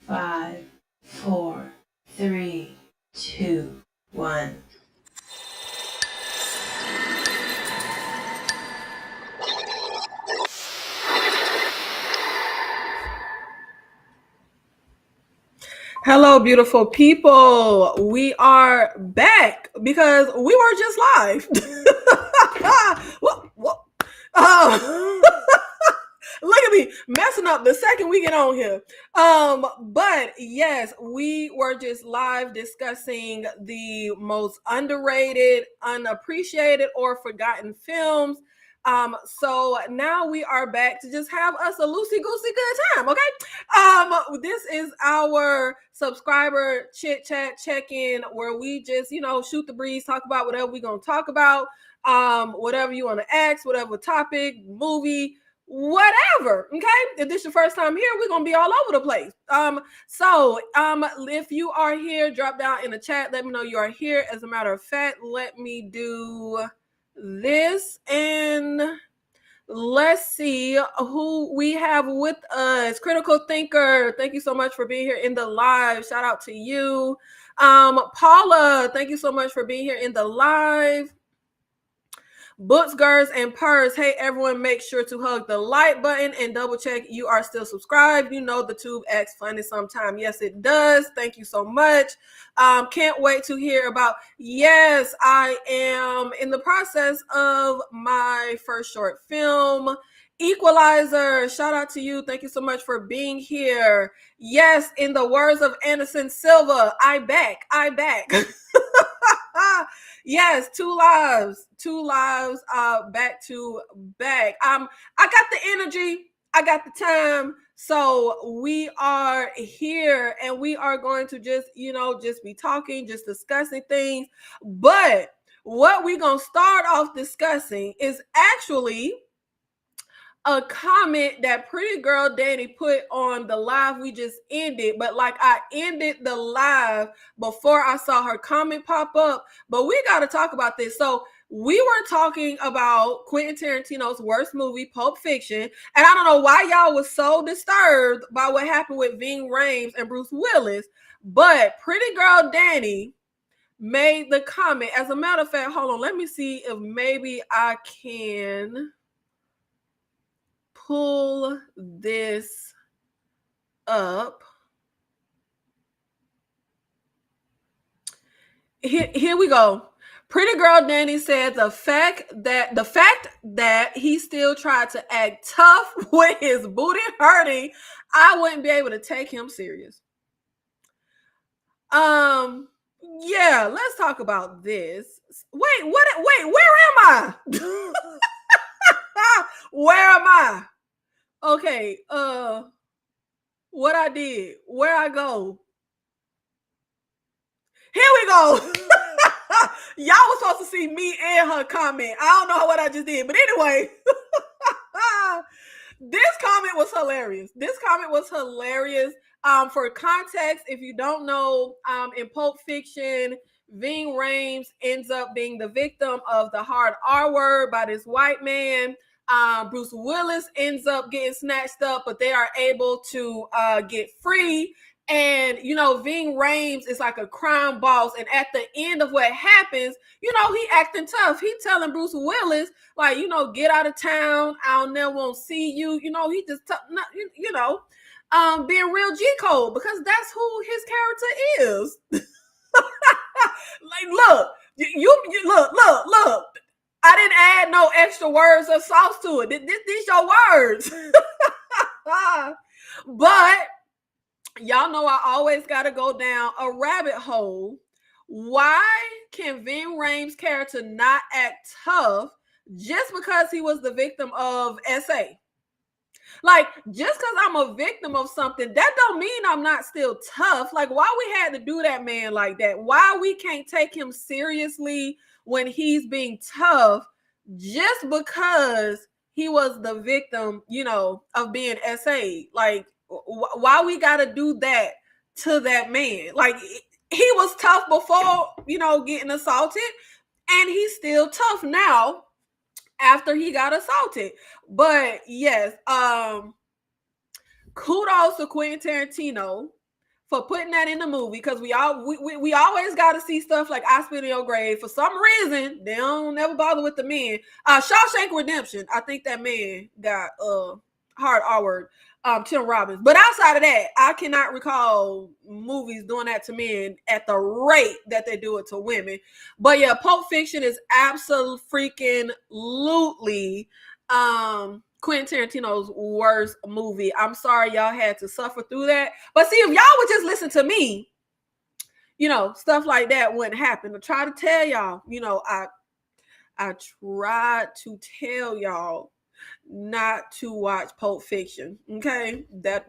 5, 4, 3, 2, 1. Hello, beautiful people. We are back because we were just live. Whoa. Look at me messing up the second we get on here. But yes, we were just live discussing the most underrated, unappreciated, or forgotten films. So now we are back to just have us a loosey goosey good time, okay? This is our subscriber chit chat check in where we just, shoot the breeze, talk about whatever we're gonna talk about, whatever you want to ask, whatever topic, movie, whatever. Okay, if this is your first time here, we're gonna be all over the place. If you are here, drop down in the chat, let me know you are here. As a matter of fact, let me do this and let's see who we have with us. Critical Thinker, thank you so much for being here in the live. Shout out to you. Paula, thank you so much for being here in the live. Books, Girls, and Purrs. Hey, everyone, make sure to hug the like button and double check you are still subscribed. You know the tube acts funny sometime. Yes, it does. Thank you so much. Can't wait to hear about. Yes, I am in the process of my first short film, Equalizer. Shout out to you. Thank you so much for being here. Yes, in the words of Anderson Silva, I back. Yes, two lives, back to back. I got the energy, I got the time, so we are here and we are going to just be talking, just discussing things. But what we're gonna start off discussing is actually a comment that Pretty Girl Danny put on the live we just ended, but like I ended the live before I saw her comment pop up. But we got to talk about this. So we were talking about Quentin Tarantino's worst movie, Pulp Fiction, and I don't know why y'all was so disturbed by what happened with Ving Rhames and Bruce Willis, but Pretty Girl Danny made the comment. As a matter of fact, hold on, let me see if maybe I can pull this up. Here we go. Pretty Girl Danny said the fact that he still tried to act tough with his booty hurting, I wouldn't be able to take him serious. Yeah, let's talk about this. Wait, where am I? Where am I? Okay, what I did, where I go. Here we go. Y'all was supposed to see me and her comment. I don't know what I just did, but anyway. This comment was hilarious. For context, if you don't know, in Pulp Fiction, Ving Rhames ends up being the victim of the hard R word by this white man. Bruce Willis ends up getting snatched up, but they are able to get free. And, Ving Rhames is like a crime boss. And at the end of what happens, he acting tough. He telling Bruce Willis, like, get out of town. I'll never won't see you. He just, being real G code because that's who his character is. Like, look, you look. I didn't add no extra words or sauce to it. These your words. But y'all know I always got to go down a rabbit hole. Why can Ving Rhames' character not act tough just because he was the victim of SA? Like, just because I'm a victim of something, that don't mean I'm not still tough. Like, why we had to do that man like that? Why we can't take him seriously when he's being tough just because he was the victim, of being SA? Like, why we got to do that to that man? Like, he was tough before, getting assaulted, and he's still tough now after he got assaulted. But yes, kudos to Quentin Tarantino for putting that in the movie, because we always got to see stuff like I Spit in Your Grave. For some reason, they don't never bother with the men. Shawshank Redemption, I think that man got hard R word. Tim Robbins. But outside of that, I cannot recall movies doing that to men at the rate that they do it to women. But yeah, Pulp Fiction is absolutely freaking lootly Quentin Tarantino's worst movie. I'm sorry y'all had to suffer through that. But see, if y'all would just listen to me, you know, stuff like that wouldn't happen. I try to tell y'all, you know, I tried to tell y'all not to watch Pulp Fiction. Okay, that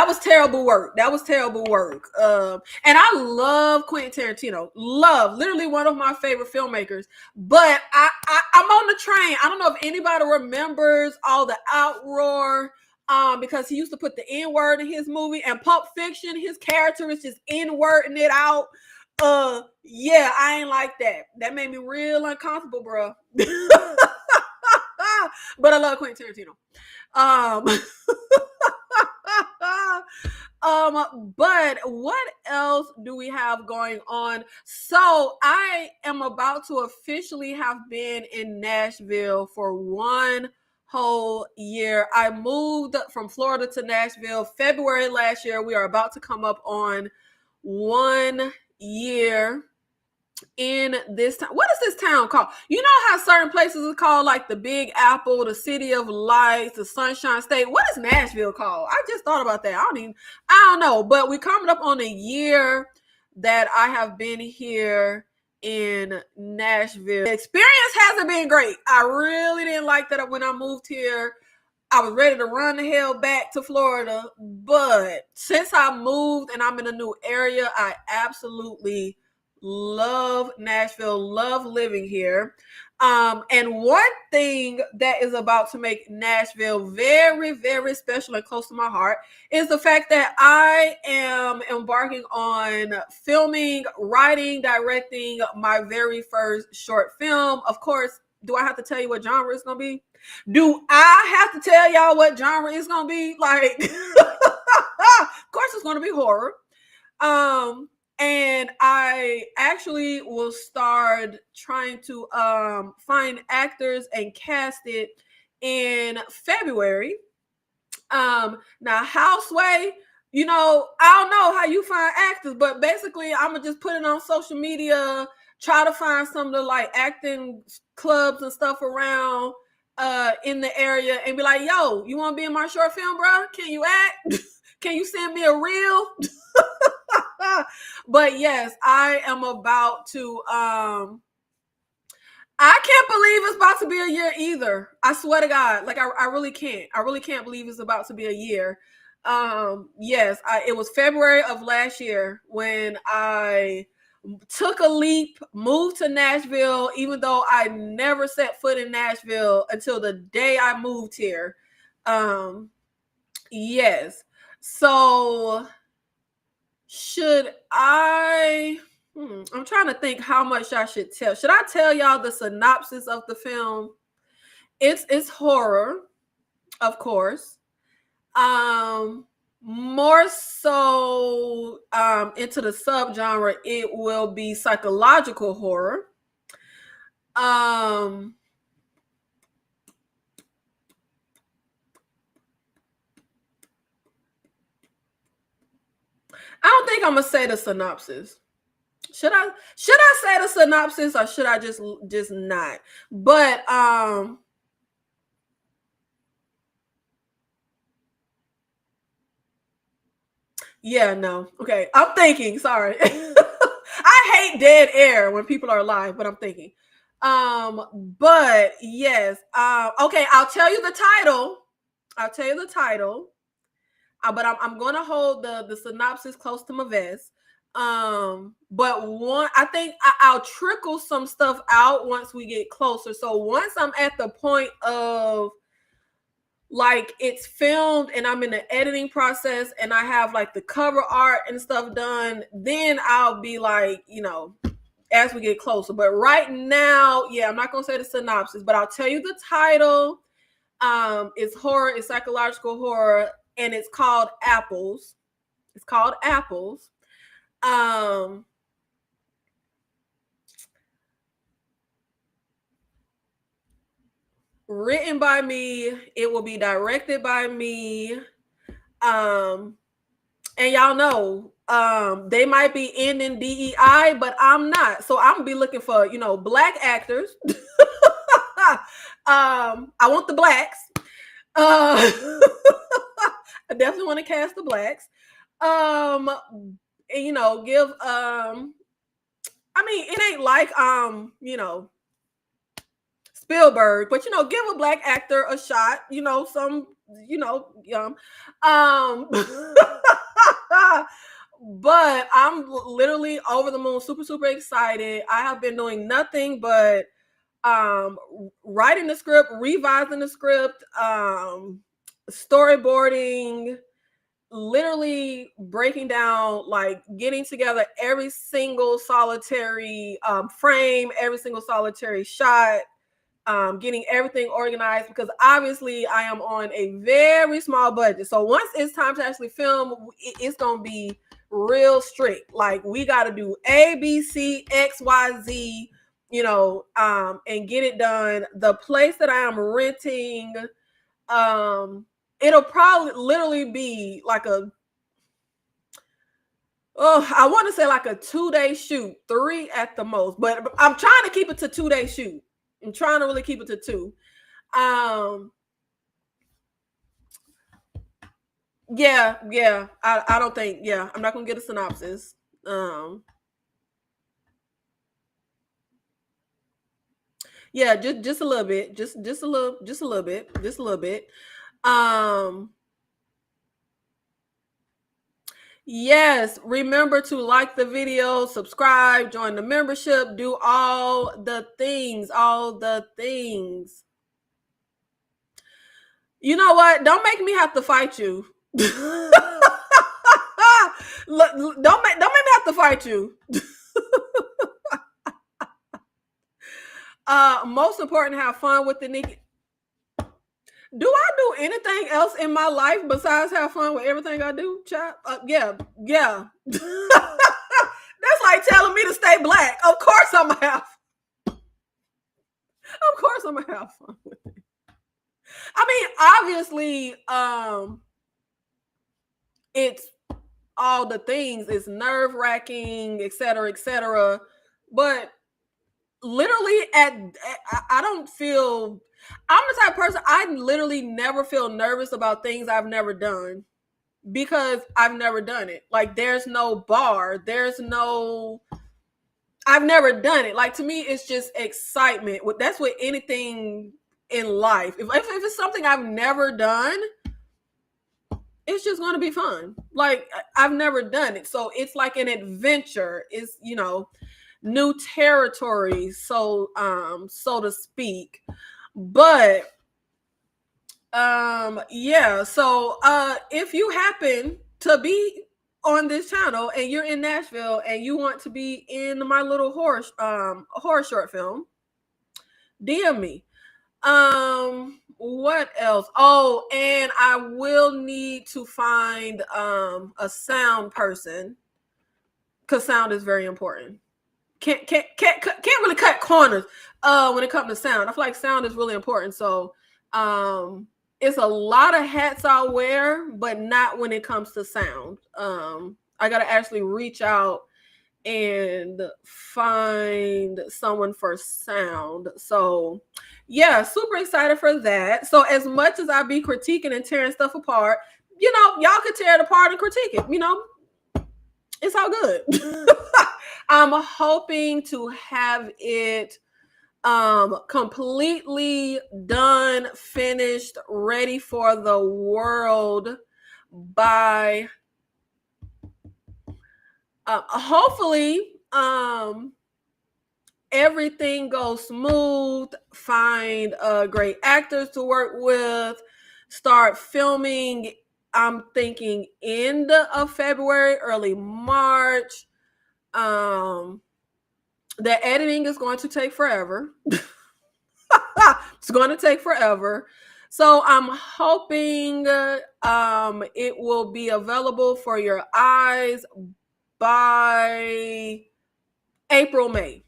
was terrible work. That was terrible work. And I love Quentin Tarantino. Love, literally one of my favorite filmmakers. But I'm on the train. I don't know if anybody remembers all the outroar. Because he used to put the N-word in his movie, and Pulp Fiction, his character is just N-wording it out. Yeah, I ain't like that. That made me real uncomfortable, bro. But I love Quentin Tarantino. But what else do we have going on? So I am about to officially have been in Nashville for 1 whole year. I moved from Florida to Nashville February last year. We are about to come up on 1 year in this town. What is this town called? You know how certain places are called, like the Big Apple, the City of Lights, the Sunshine State. What is Nashville called? I just thought about that. I don't know. But we're coming up on a year that I have been here in Nashville. The experience hasn't been great. I really didn't like that when I moved here. I was ready to run the hell back to Florida. But since I moved and I'm in a new area, I absolutely love Nashville, love living here. And one thing that is about to make Nashville very, very special and close to my heart is the fact that I am embarking on filming, writing, directing my very first short film. Of course, do I have to tell you what genre it's going to be? Do I have to tell y'all what genre it's going to be? Like, of course it's going to be horror. And I actually will start trying to find actors and cast it in February. Now, Houseway, you know, I don't know how you find actors, but basically I'm going to just put it on social media, try to find some of the like acting clubs and stuff around in the area and be like, yo, you want to be in my short film, bro? Can you act? Can you send me a reel? But yes, I am about to I can't believe it's about to be a year either. I swear to God. Like I really can't. I really can't believe it's about to be a year. Yes, it was February of last year when I took a leap, moved to Nashville, even though I never set foot in Nashville until the day I moved here. Yes. So should I? I'm trying to think how much I should tell. Should I tell y'all the synopsis of the film? It's horror, of course. More so into the subgenre, it will be psychological horror. I don't think I'm gonna say the synopsis. Should I say the synopsis or should I just not? But yeah, no. Okay, I'm thinking. Sorry. I hate dead air when people are live, but I'm thinking. But yes. Okay, I'll tell you the title. But I'm gonna hold the synopsis close to my vest. But I think I'll trickle some stuff out once we get closer. So once I'm at the point of like it's filmed and I'm in the editing process and I have like the cover art and stuff done, then I'll be like, you know, as we get closer. But right now, yeah, I'm not gonna say the synopsis, but I'll tell you the title. It's horror, it's psychological horror, and it's called Apples. It's called Apples. Written by me. It will be directed by me. And y'all know, they might be ending DEI, but I'm not. So I'm gonna be looking for, black actors. I want the blacks. I definitely want to cast the blacks. And, give I mean, it ain't like Spielberg, but give a black actor a shot, but I'm literally over the moon, super, super excited. I have been doing nothing but writing the script, revising the script, storyboarding, literally breaking down, like getting together every single solitary frame, every single solitary shot, getting everything organized, because obviously I am on a very small budget. So once it's time to actually film, it's gonna be real strict. Like, we got to do A, B, C, X, Y, Z, and get it done. The place that I am renting, it'll probably literally be like I want to say like a 2-day shoot, 3 at the most, but I'm trying to keep it to 2-day shoot. I'm trying to really keep it to 2. Yeah. I don't think, I'm not gonna get a synopsis. Yeah, just a little bit, just a little bit. Yes, remember to like the video, subscribe, join the membership, do all the things. You know what? Don't make me have to fight you. Don't make me have to fight you. Most important, have fun with the Nikki. Do I do anything else in my life besides have fun with everything I do, child? Yeah. That's like telling me to stay black. Of course I'm gonna have fun with it. I mean, obviously, it's all the things. It's nerve-wracking, etc. But literally, I don't feel. I'm the type of person, I literally never feel nervous about things I've never done, because I've never done it. Like, there's no bar. I've never done it. Like, to me, it's just excitement. That's with anything in life. If it's something I've never done, it's just going to be fun. Like, I've never done it. So it's like an adventure. It's, new territory, so to speak. But so if you happen to be on this channel and you're in Nashville and you want to be in my little horror short film, DM me. What else? Oh, and I will need to find a sound person, because sound is very important. Can't really cut corners when it comes to sound. I feel like sound is really important. So it's a lot of hats I'll wear, but not when it comes to sound. I gotta actually reach out and find someone for sound. So yeah, super excited for that. So as much as I be critiquing and tearing stuff apart, y'all could tear it apart and critique it. It's all good. I'm hoping to have it completely done, finished, ready for the world by hopefully everything goes smooth, find great actors to work with, start filming. I'm thinking end of February, early March. The editing is going to take forever. It's going to take forever. So I'm hoping it will be available for your eyes by April, May.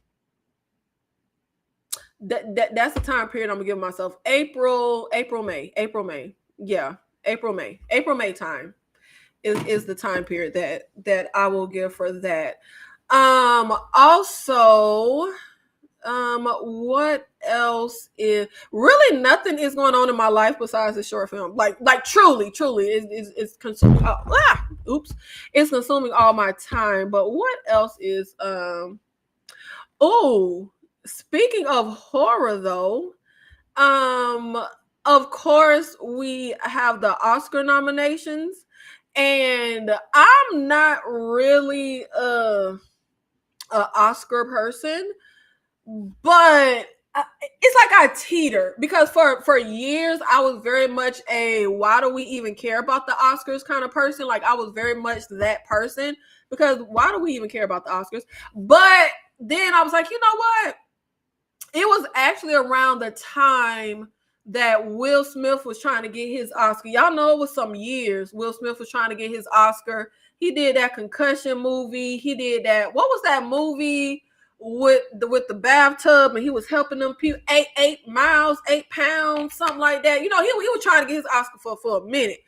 That's the time period I'm gonna give myself. April, May. Yeah, April, May time is the time period that I will give for that. Also, what else is really nothing is going on in my life besides the short film. Like truly it's consuming. It's consuming all my time. But what else is Oh, speaking of horror though, of course we have the Oscar nominations, and I'm not really a Oscar person, but it's like I teeter because for years I was very much a why do we even care about the Oscars kind of person. Like I was very much that person because why do we even care about the Oscars? But then I was like, you know what? It was actually around the time that Will Smith was trying to get his Oscar. Y'all know it was some years Will Smith was trying to get his Oscar. He did that Concussion movie. He did that. What was that movie with the bathtub and he was helping them people 8 miles, 8 pounds, something like that. You know, he was trying to get his Oscar for a minute.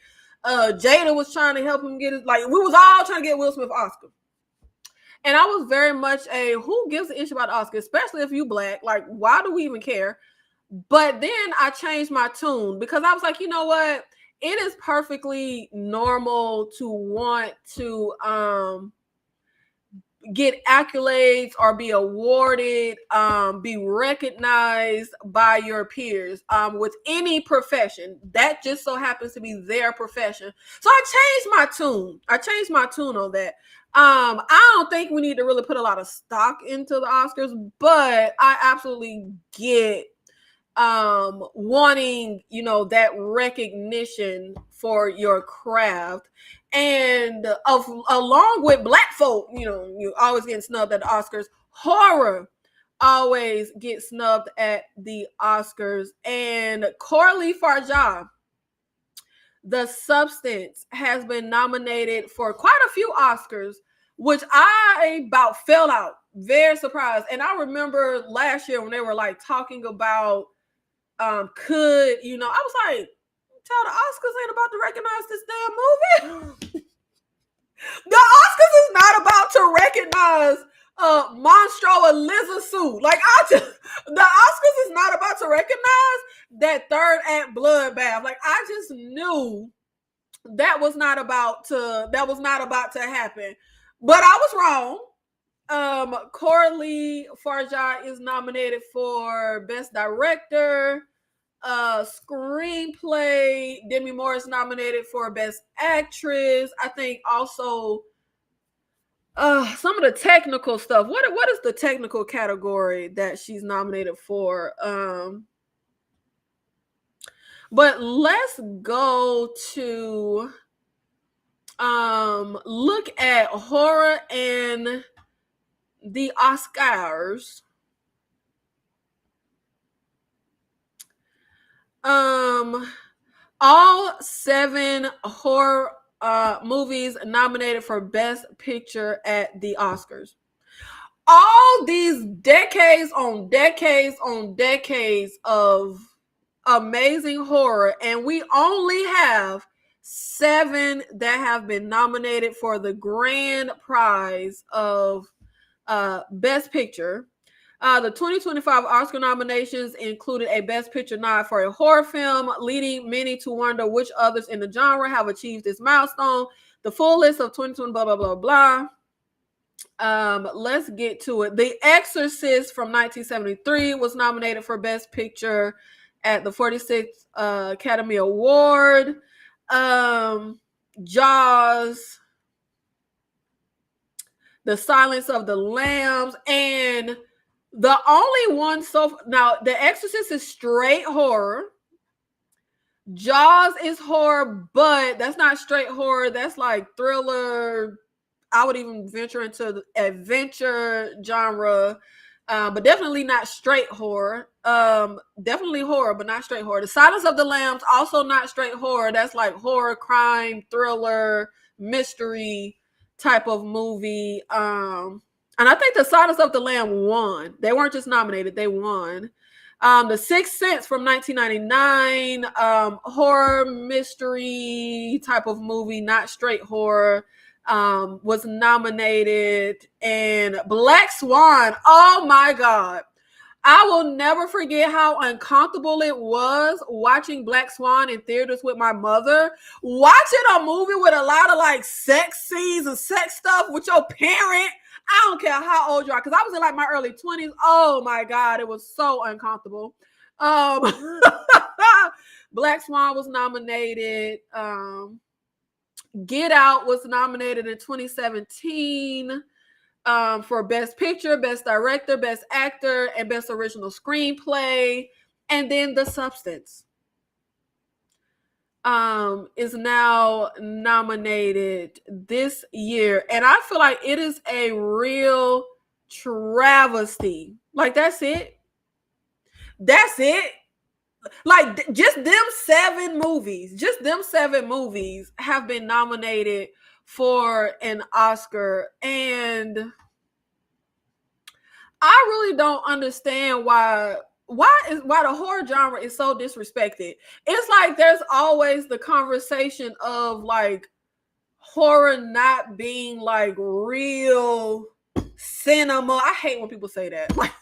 Jada was trying to help him get it. Like we was all trying to get Will Smith Oscar. And I was very much a who gives a issue about the Oscar, especially if you black. Like, why do we even care? But then I changed my tune because I was like, you know what? It is perfectly normal to want to get accolades or be awarded, be recognized by your peers with any profession. That just so happens to be their profession. So I changed my tune. On that. I don't think we need to really put a lot of stock into the Oscars, but I absolutely get wanting, you know, that recognition for your craft. And along with black folk, you know, you always get snubbed at the Oscars. Horror always gets snubbed at the Oscars. And Corley Farjah, The Substance, has been nominated for quite a few Oscars, which I about fell out. Very surprised. And I remember last year when they were like talking about could, you know, I was like, child, the Oscars ain't about to recognize this damn movie. The Oscars is not about to recognize Monstro and Lizard Suit. Like the Oscars is not about to recognize that third act bloodbath. Like I just knew that was not about to happen. But I was wrong. Corley Farjah is nominated for Best Director, Screenplay. Demi Moore is nominated for Best Actress. I think also some of the technical stuff. What is the technical category that she's nominated for? But let's go to look at horror and the Oscars. All 7 horror movies nominated for Best Picture at the Oscars. All these decades on decades on decades of amazing horror, and we only have 7 that have been nominated for the grand prize of Best Picture. The 2025 Oscar nominations included a Best Picture nod for a horror film, leading many to wonder which others in the genre have achieved this milestone. The full list of 2020 blah blah blah blah. Let's get to it. The Exorcist from 1973 was nominated for Best Picture at the 46th Academy Award. Jaws, The Silence of the Lambs, and the only one now, The Exorcist is straight horror. Jaws is horror, but that's not straight horror. That's like thriller. I would even venture into the adventure genre. But definitely not straight horror. Definitely horror, but not straight horror. The Silence of the Lambs, also not straight horror. That's like horror, crime, thriller, mystery type of movie. And I think The Silence of the Lamb won. They weren't just nominated, they won. The Sixth Sense from 1999, horror, mystery type of movie, not straight horror. Was nominated. And Black Swan, oh my God. I will never forget how uncomfortable it was watching Black Swan in theaters with my mother. Watching a movie with a lot of like sex scenes and sex stuff with your parent. I don't care how old you are, because I was in like my early 20s. Oh my God, it was so uncomfortable. Black Swan was nominated. Get Out was nominated in 2017 for Best Picture, Best Director, Best Actor, and Best Original Screenplay. And then The Substance is now nominated this year. And I feel like it is a real travesty. Like, that's it. That's it. Like, just them seven movies have been nominated for an Oscar. And I really don't understand why the horror genre is so disrespected. It's like there's always the conversation of like horror not being like real cinema. I hate when people say that. Like,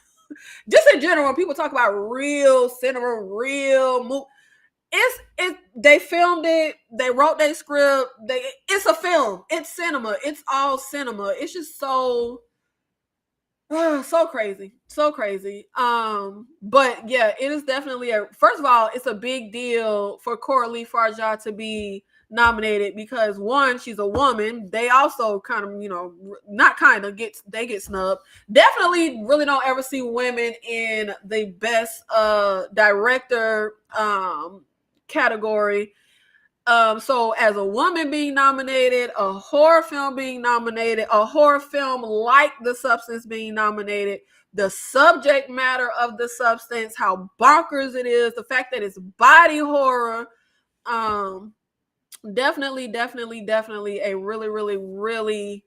just in general, when people talk about real cinema, real movie, they filmed it, they wrote their script, it's a film, it's cinema, it's all cinema. It's just so crazy. But yeah, it is definitely first of all, it's a big deal for Coralie Farjah to be nominated because one, she's a woman. They also kind of, not kind of they get snubbed. Definitely really don't ever see women in the best director category. So as a woman being nominated, a horror film being nominated, a horror film like The Substance being nominated, the subject matter of The Substance, how bonkers it is, the fact that it's body horror, definitely a really, really, really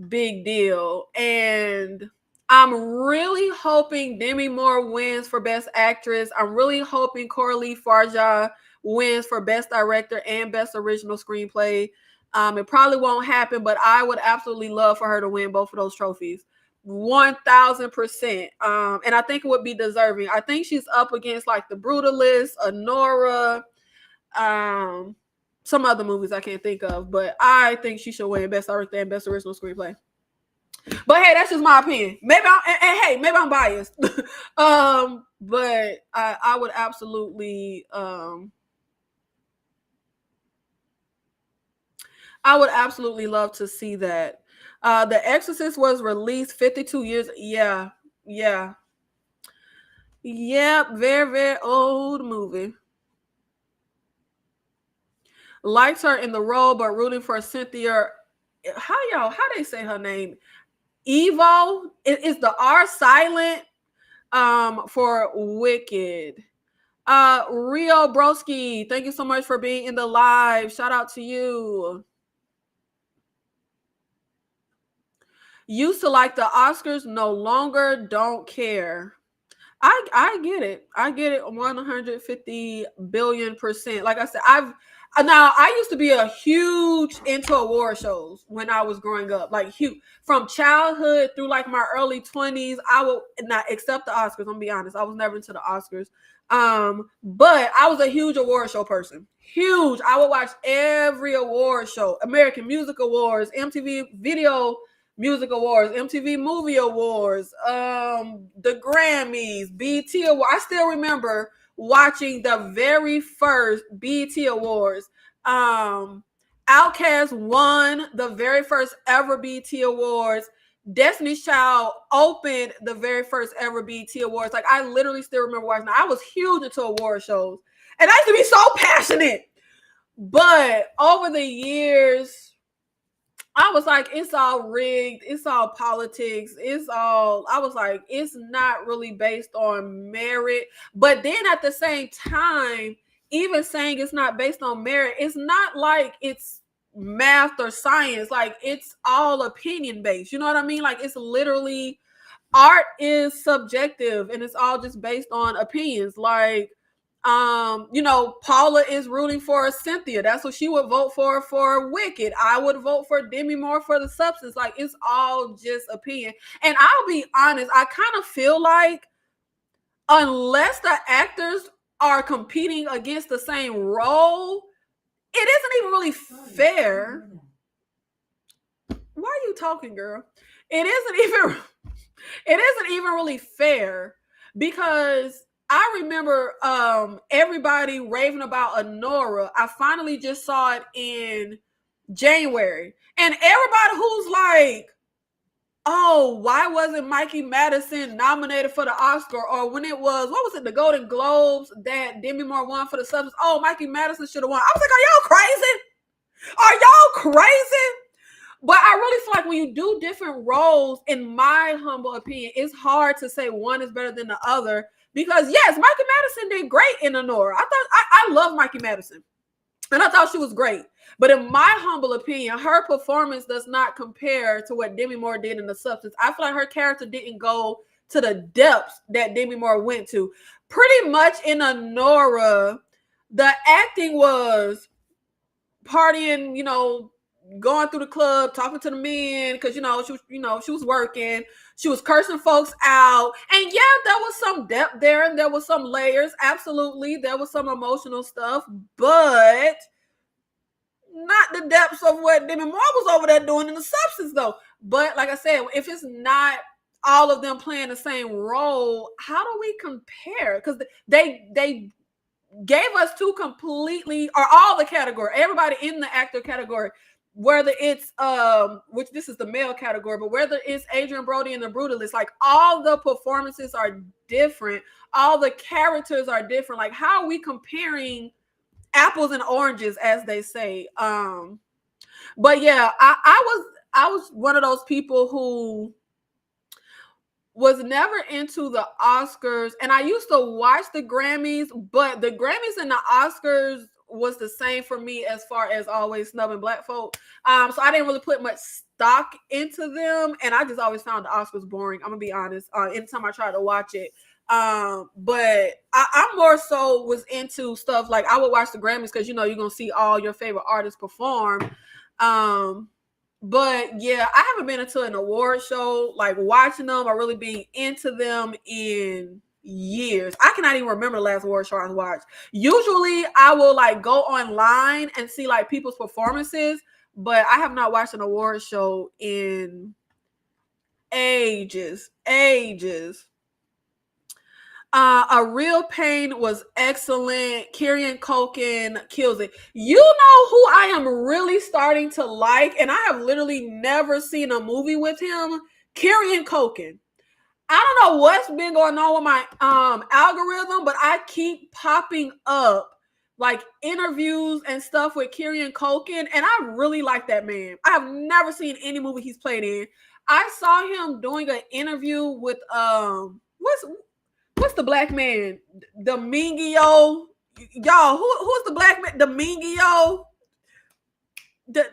big deal. And I'm really hoping Demi Moore wins for Best Actress. I'm really hoping Coralie Farjah wins for Best Director and Best Original Screenplay. It probably won't happen, but I would absolutely love for her to win both of those trophies. 1000%. And I think it would be deserving. I think she's up against like The Brutalist, Honora, some other movies I can't think of, but I think she should win Best Director and Best Original Screenplay. But hey, that's just my opinion. Maybe I'm biased. But I would absolutely love to see that. The Exorcist was released 52 years. Yeah. Very, very old movie. Liked her in the role, but rooting for Cynthia. How they say her name? Evo. Is the R silent? For Wicked. Rio Broski, thank you so much for being in the live. Shout out to you. Used to like the Oscars, no longer don't care. I get it. 150 billion%. Like I said, I used to be a huge into award shows when I was growing up, like huge, from childhood through like my early 20s. I would not accept the Oscars. I'm gonna be honest. I was never into the Oscars. But I was a huge award show person. Huge. I would watch every award show, American Music Awards, MTV Video Music Awards, MTV Movie Awards, the Grammys, BET Awards. I still remember watching the very first BET Awards. Outkast won the very first ever BET Awards. Destiny's Child opened the very first ever BET Awards. Like, I literally still remember watching. I was huge into award shows. And I used to be so passionate. But over the years, I was like, it's all rigged. It's all politics. It's all, I was like, it's not really based on merit. But then at the same time, even saying it's not based on merit, it's not like it's math or science. Like, it's all opinion based. You know what I mean? Like, it's literally, art is subjective and it's all just based on opinions. Like, Paula is rooting for Cynthia. That's what she would vote for Wicked. I would vote for Demi Moore for The Substance. Like, it's all just opinion. And I'll be honest, I kind of feel like unless the actors are competing against the same role, it isn't even really fair. Why are you talking, girl? It isn't even really fair, because I remember everybody raving about Honora. I finally just saw it in January. And everybody who's like, oh, why wasn't Mikey Madison nominated for the Oscar? Or when it was, what was it, the Golden Globes that Demi Moore won for The Substance? Oh, Mikey Madison should have won. I was like, are y'all crazy? Are y'all crazy? But I really feel like when you do different roles, in my humble opinion, it's hard to say one is better than the other. Because yes, Mikey Madison did great in Honora. I love Mikey Madison, and I thought she was great. But in my humble opinion, her performance does not compare to what Demi Moore did in The Substance. I feel like her character didn't go to the depths that Demi Moore went to. Pretty much in Honora, the acting was partying, going through the club, talking to the men, because she was working. She was cursing folks out. And yeah, there was some depth there and there was some layers. Absolutely. There was some emotional stuff, but not the depths of what Demi Moore was over there doing in The Substance, though. But like I said, if it's not all of them playing the same role, how do we compare? Because they gave us two completely, or all the category, everybody in the actor category, whether it's which this is the male category, but whether it's Adrian Brody and The Brutalist, like all the performances are different, all the characters are different. Like, how are we comparing apples and oranges, as they say? But yeah, I was one of those people who was never into the Oscars, and I used to watch the Grammys, but the Grammys and the Oscars was the same for me as far as always snubbing black folk. So I didn't really put much stock into them, and I just always found the Oscars boring. I'm gonna be honest. Anytime I tried to watch it, but I more so was into stuff like I would watch the Grammys because you're gonna see all your favorite artists perform. But yeah, I haven't been into an award show, like watching them or really being into them in years. I cannot even remember the last award show I watched. Usually I will like go online and see like people's performances, but I have not watched an award show in ages. A Real Pain was excellent. Kieran Culkin kills it. You know who I am really starting to like, and I have literally never seen a movie with him? Kieran Culkin. I don't know what's been going on with my algorithm, but I keep popping up like interviews and stuff with Kieran Culkin, and I really like that man. I have never seen any movie he's played in. I saw him doing an interview with what's the black man? Domingo. Y'all, who's the black man? Domingo. The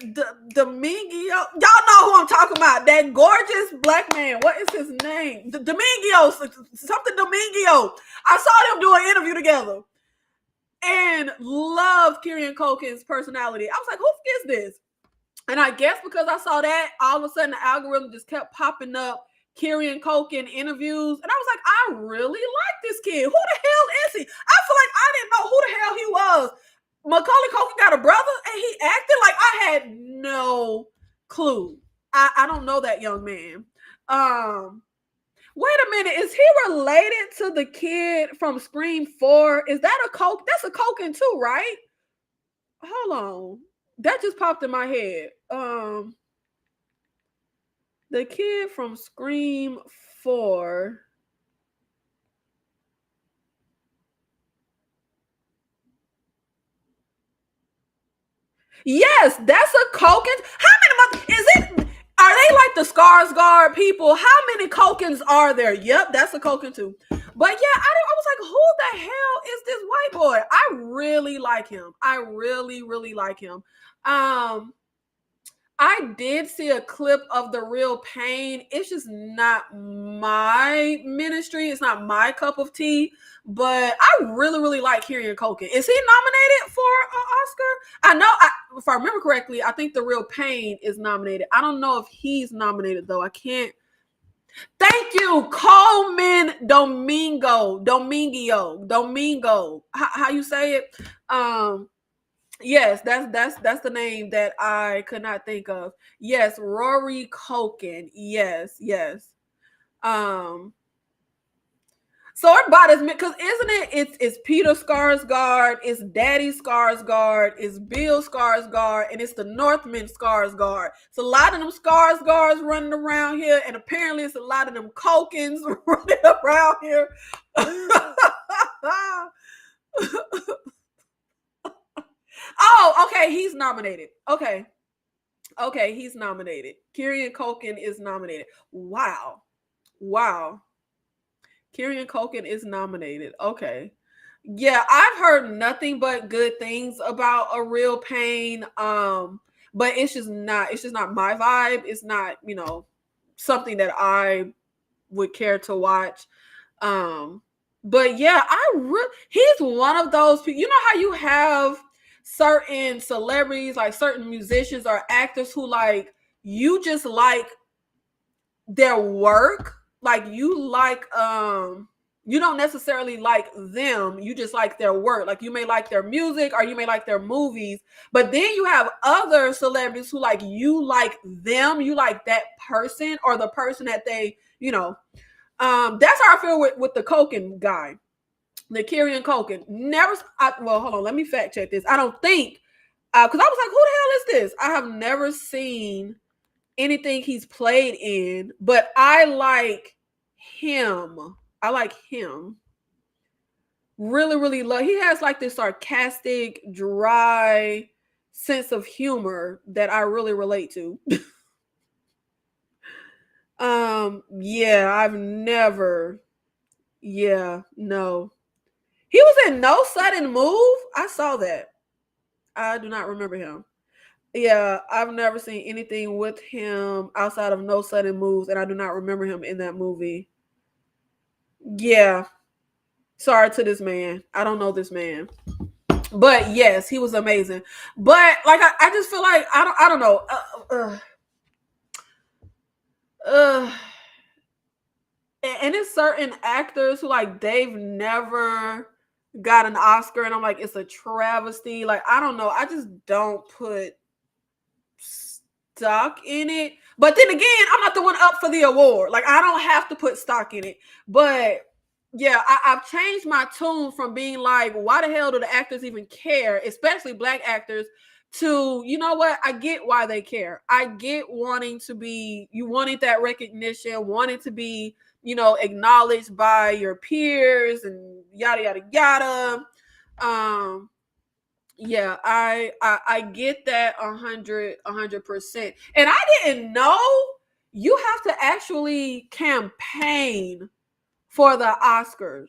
Domingo. Y'all know who I'm talking about. That gorgeous black man. What is his name? Domingo. Something Domingo. I saw them do an interview together and love Kieran Culkin's personality. I was like, who is this? And I guess because I saw that, all of a sudden the algorithm just kept popping up Kieran Culkin interviews. And I was like, I really like this kid. Who the hell is he? I feel like I didn't know who the hell he was. Macaulay Culkin got a brother and he acted like I had no clue. I don't know that young man. Wait a minute. Is he related to the kid from Scream 4? Is that a Culkin? That's a Culkin too, right? Hold on. That just popped in my head. The kid from Scream 4. Yes, that's a Culkin. How many about, are they like the Skarsgård people? How many Kokens are there? Yep, that's a Koken too. But yeah, I was like, who the hell is this white boy? I really like him. I really, really like him. I did see a clip of The Real Pain. It's just not my ministry. It's not my cup of tea. But I really, really like Kieran Culkin. Is he nominated for an Oscar? I know, if I remember correctly, I think The Real Pain is nominated. I don't know if he's nominated, though. I can't. Thank you, Coleman Domingo. How you say it? Yes, that's the name that I could not think of. Yes, Rory Culkin. Yes. So it bothers me because isn't it? It's Peter Skarsgård, it's Daddy Skarsgård, it's Bill Skarsgård, and it's the Northman Skarsgård. It's a lot of them Skarsgårds running around here, and apparently it's a lot of them Culkins running around here. Oh, okay, he's nominated. Okay, he's nominated. Kieran Culkin is nominated. Wow. Kieran Culkin is nominated. Okay. Yeah, I've heard nothing but good things about A Real Pain. But it's just not my vibe. It's not, something that I would care to watch. But yeah, he's one of those people. You know how you have certain celebrities, like certain musicians or actors who like you just like their work, like you like you don't necessarily like them, you just like their work. Like you may like their music or you may like their movies, but then you have other celebrities who like you like them, you like that person or the person that they, that's how I feel with the Culkin guy, the Kieran Culkin. Well, hold on, let me fact check this. I don't think, because I was like, who the hell is this? I have never seen anything he's played in, but I like him. Really, really love. He has like this sarcastic, dry sense of humor that I really relate to. No. He was in No Sudden Move. I saw that. I do not remember him. Yeah, I've never seen anything with him outside of No Sudden Moves, and I do not remember him in that movie. Yeah. Sorry to this man. I don't know this man. But yes, he was amazing. But like I just feel like I don't know. And it's certain actors who like they've never got an Oscar, and I'm like, it's a travesty. Like, I don't know. I just don't put stock in it. But then again, I'm not the one up for the award. Like, I don't have to put stock in it. But yeah, I've changed my tune from being like, why the hell do the actors even care, especially black actors, to, you know what? I get why they care. I get wanting that recognition, wanting to be, acknowledged by your peers and yada, yada, yada. Yeah, I get that 100%. And I didn't know you have to actually campaign for the Oscars.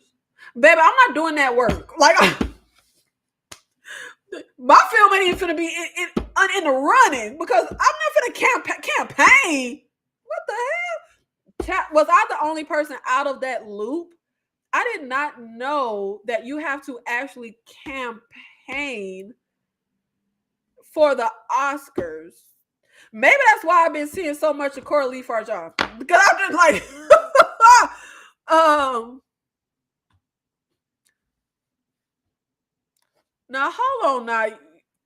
Baby, I'm not doing that work. Like, my film ain't even finna be in the running because I'm not finna campaign. What the hell? Was I the only person out of that loop? I did not know that you have to actually campaign for the Oscars. Maybe that's why I've been seeing so much of Coralie for a job, because I'm just like, now hold on. Now,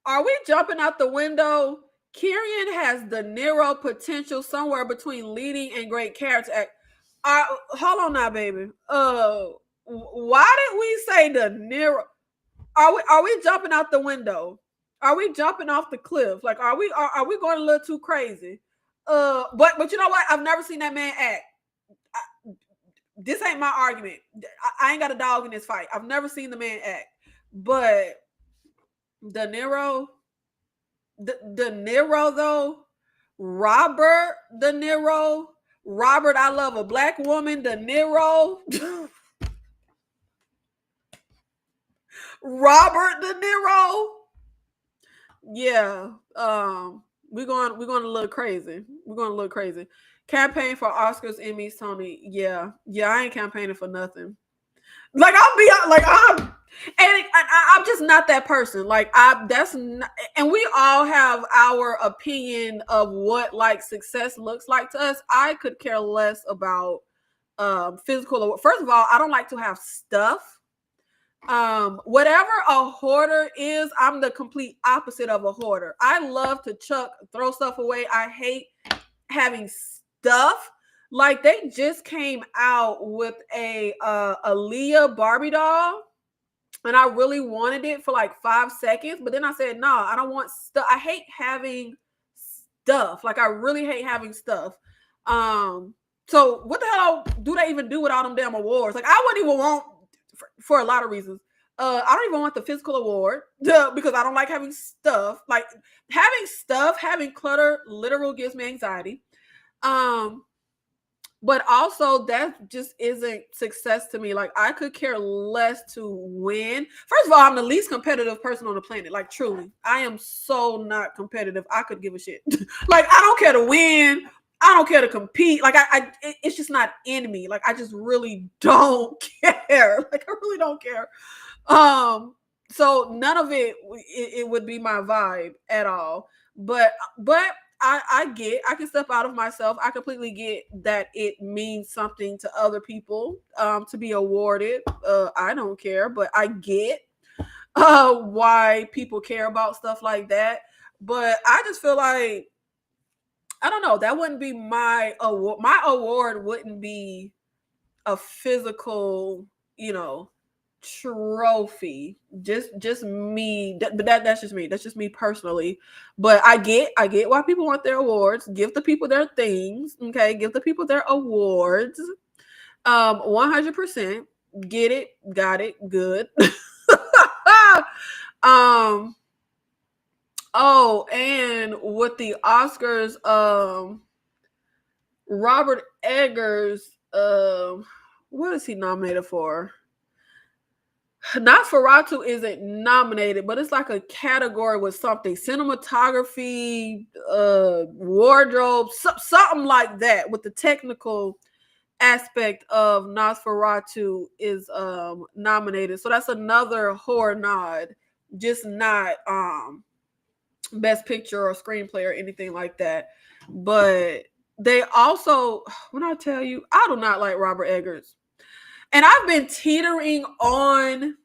are we jumping out the window? Kieran has De Niro potential somewhere between leading and great character act. Hold on now, baby. Why did we say De Niro? Are we jumping out the window? Are we jumping off the cliff? Like, are we going a little too crazy? But you know what? I've never seen that man act. This ain't my argument. I ain't got a dog in this fight. I've never seen the man act. But De Niro though, Robert De Niro. Robert, I love a black woman. De Niro. Robert De Niro. Yeah. We're going a little crazy. We're going a little crazy. Campaign for Oscars, Emmys, Tony. Yeah. Yeah, I ain't campaigning for nothing. Like I'll be like I'm just not that person. Like that's not, and we all have our opinion of what like success looks like to us. I could care less about physical. First of all, I don't like to have stuff. Whatever a hoarder is, I'm the complete opposite of a hoarder. I love to throw stuff away. I hate having stuff. Like they just came out with a Aaliyah Barbie doll, and I really wanted it for like 5 seconds, but then I said, no, I don't want stuff. I hate having stuff. Like I really hate having stuff. So what the hell do they even do with all them damn awards? Like I wouldn't even want for a lot of reasons. I don't even want the physical award because I don't like having stuff. Like having clutter literal gives me anxiety. But also that just isn't success to me. Like I could care less to win. First of all, I'm the least competitive person on the planet. Like truly, I am so not competitive. I could give a shit. Like I don't care to win. I don't care to compete. Like it's just not in me. Like I just really don't care. Like I really don't care. So none of it would be my vibe at all. But I can step out of myself. I completely get that it means something to other people to be awarded. I don't care, but I get why people care about stuff like that. But I just feel like I don't know. That wouldn't be my award. My award wouldn't be a physical, trophy. Just me. But that's just me. That's just me personally. But I get why people want their awards. Give the people their things. Okay, give the people their awards. 100%. Get it. Got it. Good. Oh, and with the Oscars, Robert Eggers, what is he nominated for? Nosferatu isn't nominated, but it's like a category with something cinematography, wardrobe, something like that. With the technical aspect of Nosferatu is nominated, so that's another horror nod, just not best picture or screenplay or anything like that. But they also, when I tell you, I do not like Robert Eggers. And I've been teetering on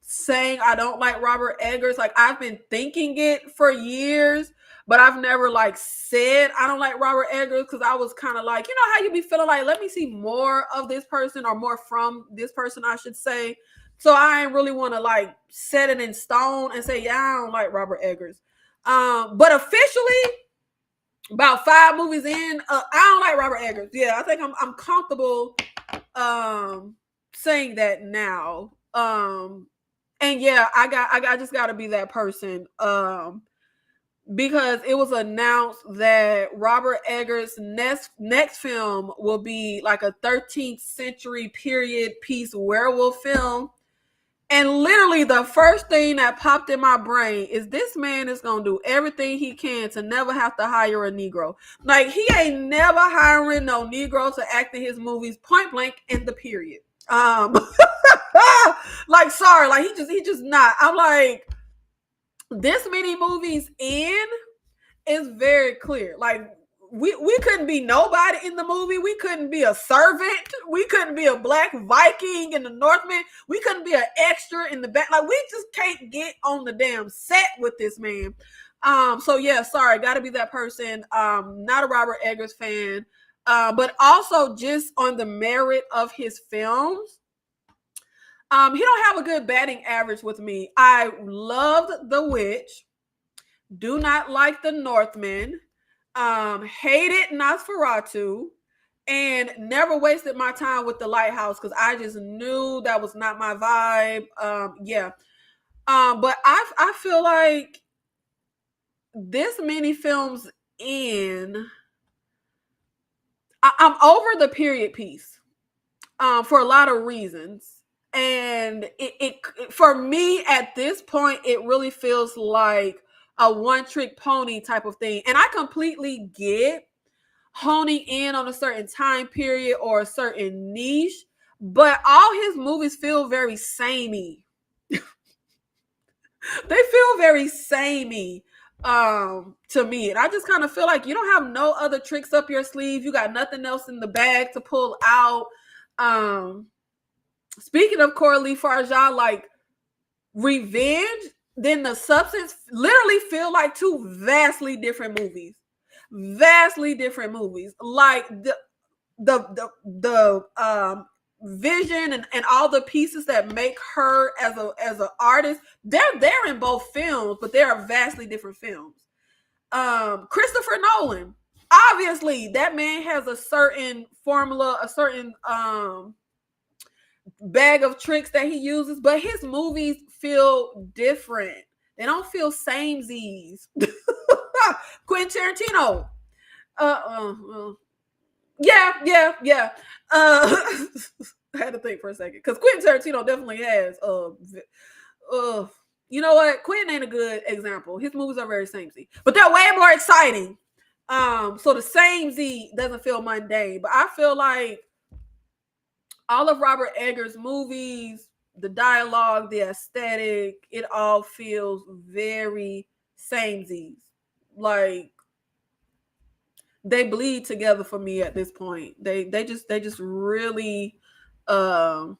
saying I don't like Robert Eggers. Like I've been thinking it for years, but I've never like said I don't like Robert Eggers because I was kind of like, you know how you be feeling like, let me see more of this person or more from this person, I should say. So I ain't really want to like set it in stone and say, yeah, I don't like Robert Eggers. But officially, about 5 movies in, I don't like Robert Eggers. Yeah, I think I'm comfortable saying that now. And yeah, I just got to be that person. Because it was announced that Robert Eggers' next film will be like a 13th century period piece werewolf film. And literally the first thing that popped in my brain is this man is going to do everything he can to never have to hire a Negro. Like he ain't never hiring no Negro to act in his movies, point blank in the period. Like, sorry, like he just not. I'm like, this many movies in is very clear. Like we couldn't be nobody in the movie. We couldn't be a servant. We couldn't be a black Viking in the Northman. We couldn't be an extra in the back. Like we just can't get on the damn set with this man. So yeah, sorry, gotta be that person. Not a Robert Eggers fan. But also just on the merit of his films. He don't have a good batting average with me. I loved The Witch. Do not like The Northman. Hated Nosferatu. And never wasted my time with The Lighthouse because I just knew that was not my vibe. Yeah. But I feel like this many films in. I'm over the period piece for a lot of reasons. And it for me at this point, it really feels like a one-trick pony type of thing. And I completely get honing in on a certain time period or a certain niche, but all his movies feel very samey. They feel very samey to me. And I just kind of feel like you don't have no other tricks up your sleeve. You got nothing else in the bag to pull out. Speaking of Coralie Farjah, like Revenge, then The Substance literally feel like two vastly different movies. Vastly different movies. Like the vision and all the pieces that make her as an artist, they're there in both films, but they are vastly different films. Christopher Nolan, obviously that man has a certain formula, a certain bag of tricks that he uses, but his movies feel different. They don't feel samesies. Quentin Tarantino. Yeah. I had to think for a second because Quentin Tarantino definitely has. You know what? Quentin ain't a good example. His movies are very samey, but they're way more exciting. So the samey doesn't feel mundane, but I feel like all of Robert Eggers' movies, the dialogue, the aesthetic, it all feels very samey. Like they bleed together for me at this point. They just really yeah,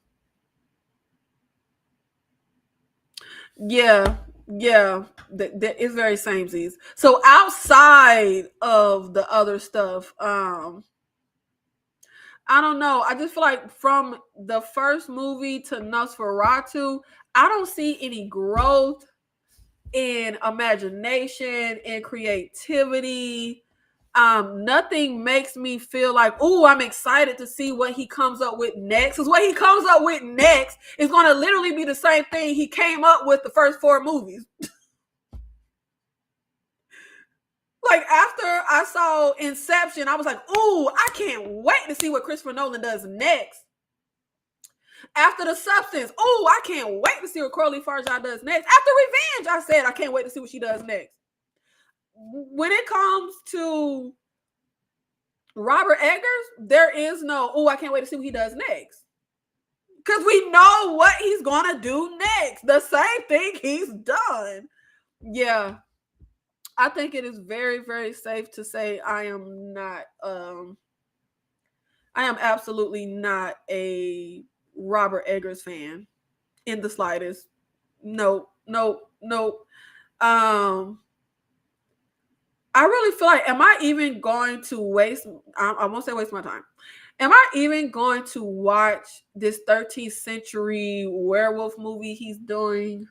it's very samesies. So outside of the other stuff, I don't know. I just feel like from the first movie to Nosferatu, I don't see any growth in imagination and creativity. Nothing makes me feel like, oh, I'm excited to see what he comes up with next. Because what he comes up with next is going to literally be the same thing he came up with the first 4 movies. Like after I saw Inception, I was like, ooh, I can't wait to see what Christopher Nolan does next. After The Substance, ooh, I can't wait to see what Coralie Farjah does next. After Revenge, I said I can't wait to see what she does next. When it comes to Robert Eggers, there is no, oh, I can't wait to see what he does next. Because we know what he's going to do next. The same thing he's done. Yeah. I think it is very, very safe to say I am absolutely not a Robert Eggers fan in the slightest. No. I really feel like, am I even going to waste, I won't say waste my time. Am I even going to watch this 13th century werewolf movie he's doing?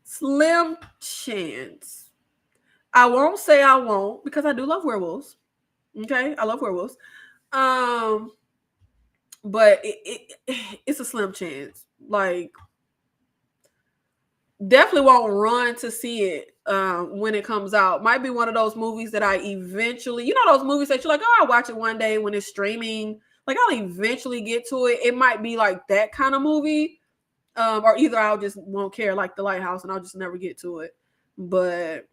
Slim chance. I won't say I won't because I do love werewolves. Okay, I love werewolves. But it's a slim chance. Like, definitely won't run to see it when it comes out. Might be one of those movies that I eventually, those movies that you're like, oh, I'll watch it one day when it's streaming. Like, I'll eventually get to it. It might be like that kind of movie. Or either I'll just won't care, like The Lighthouse, and I'll just never get to it. But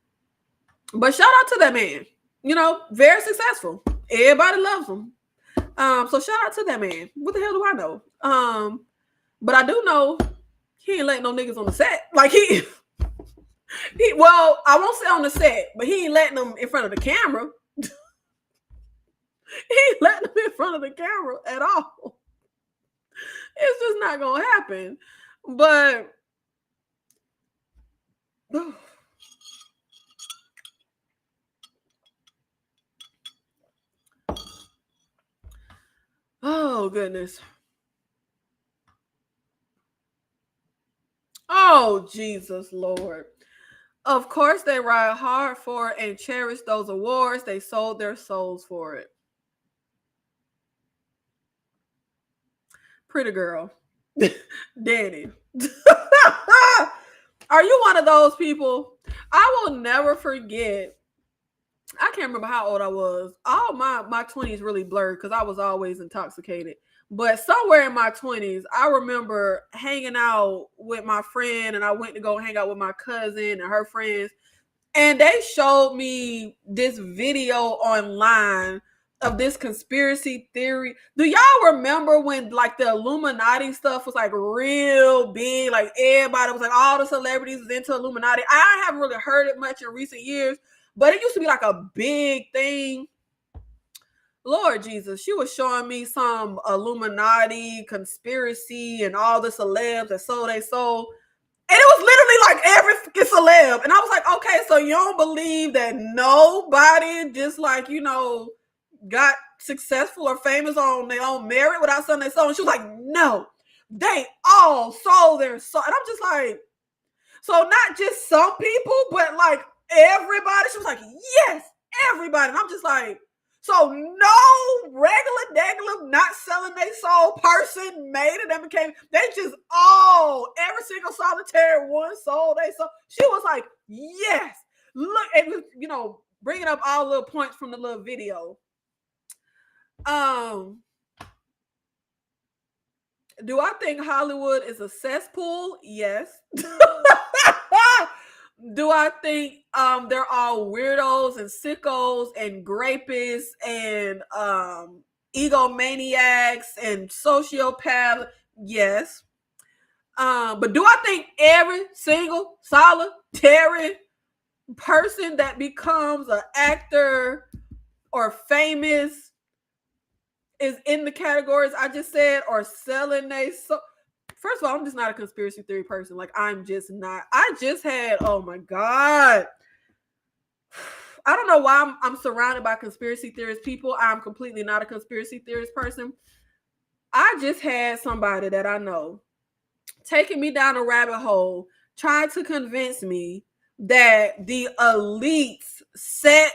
shout out to that man. Very successful. Everybody loves him. So shout out to that man. What the hell do I know? But I do know he ain't letting no niggas on the set. Like he well, I won't say on the set, but he ain't letting them in front of the camera. He ain't letting them in front of the camera at all. It's just not gonna happen. But oh goodness. Oh Jesus Lord. Of course they ride hard for it and cherish those awards. They sold their souls for it. Pretty girl. Danny. Are you one of those people? I will never forget. I can't remember how old I was. All my 20s really blurred because I was always intoxicated. But somewhere in my 20s, I remember hanging out with my friend, and I went to go hang out with my cousin and her friends. And they showed me this video online of this conspiracy theory. Do y'all remember when like the Illuminati stuff was like real big? Like everybody was like, all the celebrities was into Illuminati. I haven't really heard it much in recent years, but it used to be like a big thing. Lord Jesus, she was showing me some Illuminati conspiracy and all the celebs that sold they sold. And it was literally like every fucking celeb. And I was like, okay, so you don't believe that nobody just like, got successful or famous on their own merit without selling their soul? And she was like, no, they all sold their soul. And I'm just like, so not just some people, but like everybody. She was like, yes, everybody. And I'm just like, so no regular not selling their soul person made it and became, they just every single solitary one sold they soul. She was like, yes. Look, and bringing up all little points from the little video. Do I think Hollywood is a cesspool? Yes. Do I think they're all weirdos and sickos and rapists and egomaniacs and sociopaths? Yes. But do I think every single solitary person that becomes an actor or famous is in the categories I just said, or selling First of all, I'm just not a conspiracy theory person. Like, I'm just not. I just had, oh my God. I don't know why I'm surrounded by conspiracy theorist people. I'm completely not a conspiracy theorist person. I just had somebody that I know taking me down a rabbit hole, trying to convince me that the elites set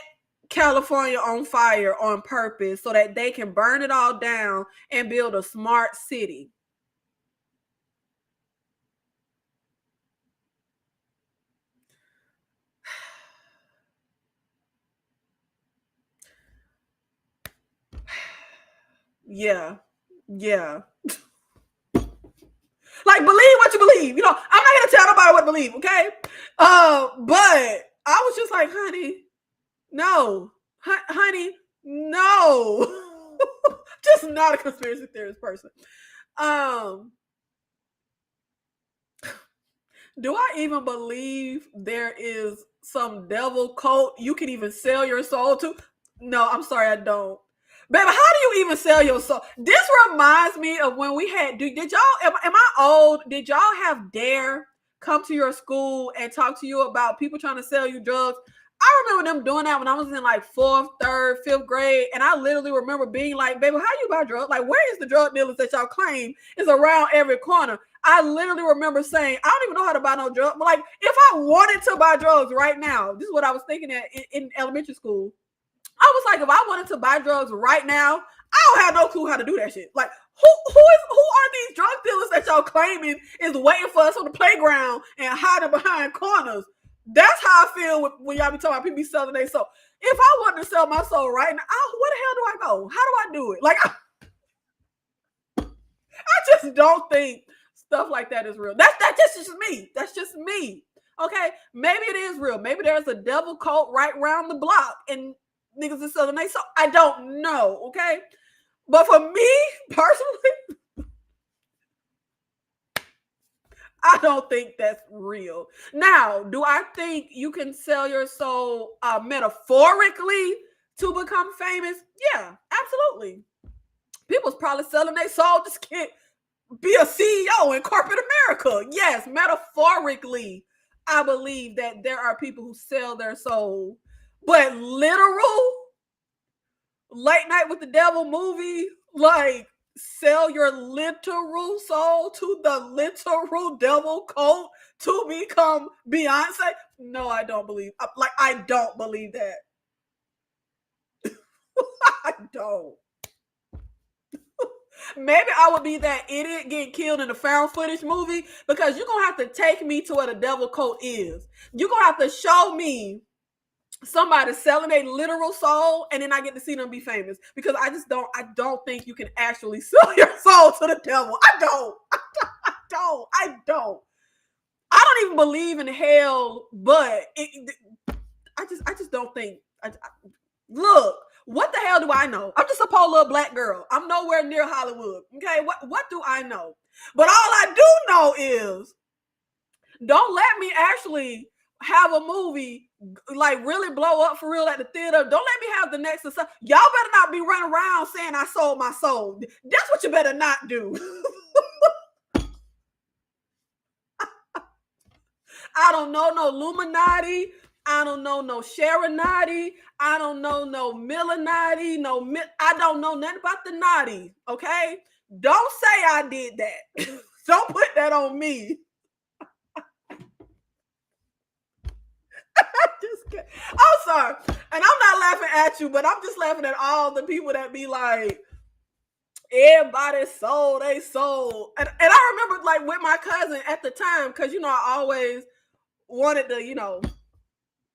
California on fire on purpose so that they can burn it all down and build a smart city. Yeah. Like, believe what you believe. I'm not gonna tell nobody what to believe, okay? But I was just like, honey, no. Honey, no. Just not a conspiracy theorist person. Do I even believe there is some devil cult you can even sell your soul to? No, I'm sorry, I don't. Baby, how do you even sell your soul? This reminds me of when we had, did y'all, am I old? Did y'all have Dare come to your school and talk to you about people trying to sell you drugs? I remember them doing that when I was in like 4th, 3rd, 5th grade. And I literally remember being like, baby, how you buy drugs? Like, where is the drug dealers that y'all claim is around every corner? I literally remember saying, I don't even know how to buy no drugs. But like, if I wanted to buy drugs right now, this is what I was thinking in elementary school. I was like, if I wanted to buy drugs right now, I don't have no clue how to do that shit. Like, who are these drug dealers that y'all claiming is waiting for us on the playground and hiding behind corners? That's how I feel when y'all be talking about people be selling their soul. If I wanted to sell my soul right now, where the hell do I go? How do I do it? Like, I just don't think stuff like that is real. That's just me. That's just me. Okay, maybe it is real. Maybe there's a devil cult right around the block and niggas are selling their soul. I don't know. Okay, but for me personally, I don't think that's real. Now, do I think you can sell your soul metaphorically to become famous? Yeah, absolutely. People's probably selling their soul to be a CEO in corporate America. Yes, metaphorically, I believe that there are people who sell their soul. But literal late night with the devil movie, like, sell your literal soul to the literal devil cult to become Beyonce? No, I don't believe. I don't believe that. I don't. Maybe I would be that idiot getting killed in a found footage movie, because you're gonna have to take me to where the devil coat is. You're gonna have to show me somebody selling a literal soul, and then I get to see them be famous, because I don't think you can actually sell your soul to the devil. I don't. I don't even believe in hell, but I just don't think. Look, what the hell do I know? I'm just a poor little black girl. I'm nowhere near Hollywood. Okay, what do I know? But all I do know is, don't let me actually have a movie like really blow up for real at the theater. Don't let me have the next. Y'all better not be running around saying I sold my soul. That's what you better not do. I don't know no Illuminati. I don't know no Sharonati. I don't know no Millinati. I don't know nothing about the naughty. Okay, don't say I did that. Don't put that on me. I'm sorry, and I'm not laughing at you, but I'm just laughing at all the people that be like, everybody sold they soul. And I remember, like, with my cousin at the time, because I always wanted to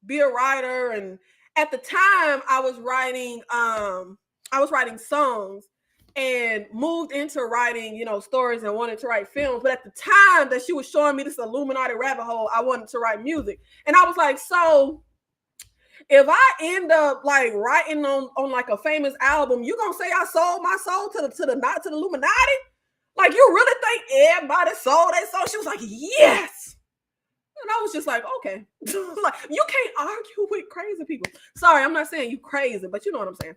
be a writer, and at the time I was writing songs and moved into writing stories and wanted to write films. But at the time that she was showing me this Illuminati rabbit hole, I wanted to write music, and I was like, so if I end up like writing on like a famous album, you gonna say I sold my soul to the Illuminati? Like, you really think everybody sold their soul? She was like, yes. And I was just like, okay. Like, you can't argue with crazy people. Sorry, I'm not saying you crazy, but you know what I'm saying.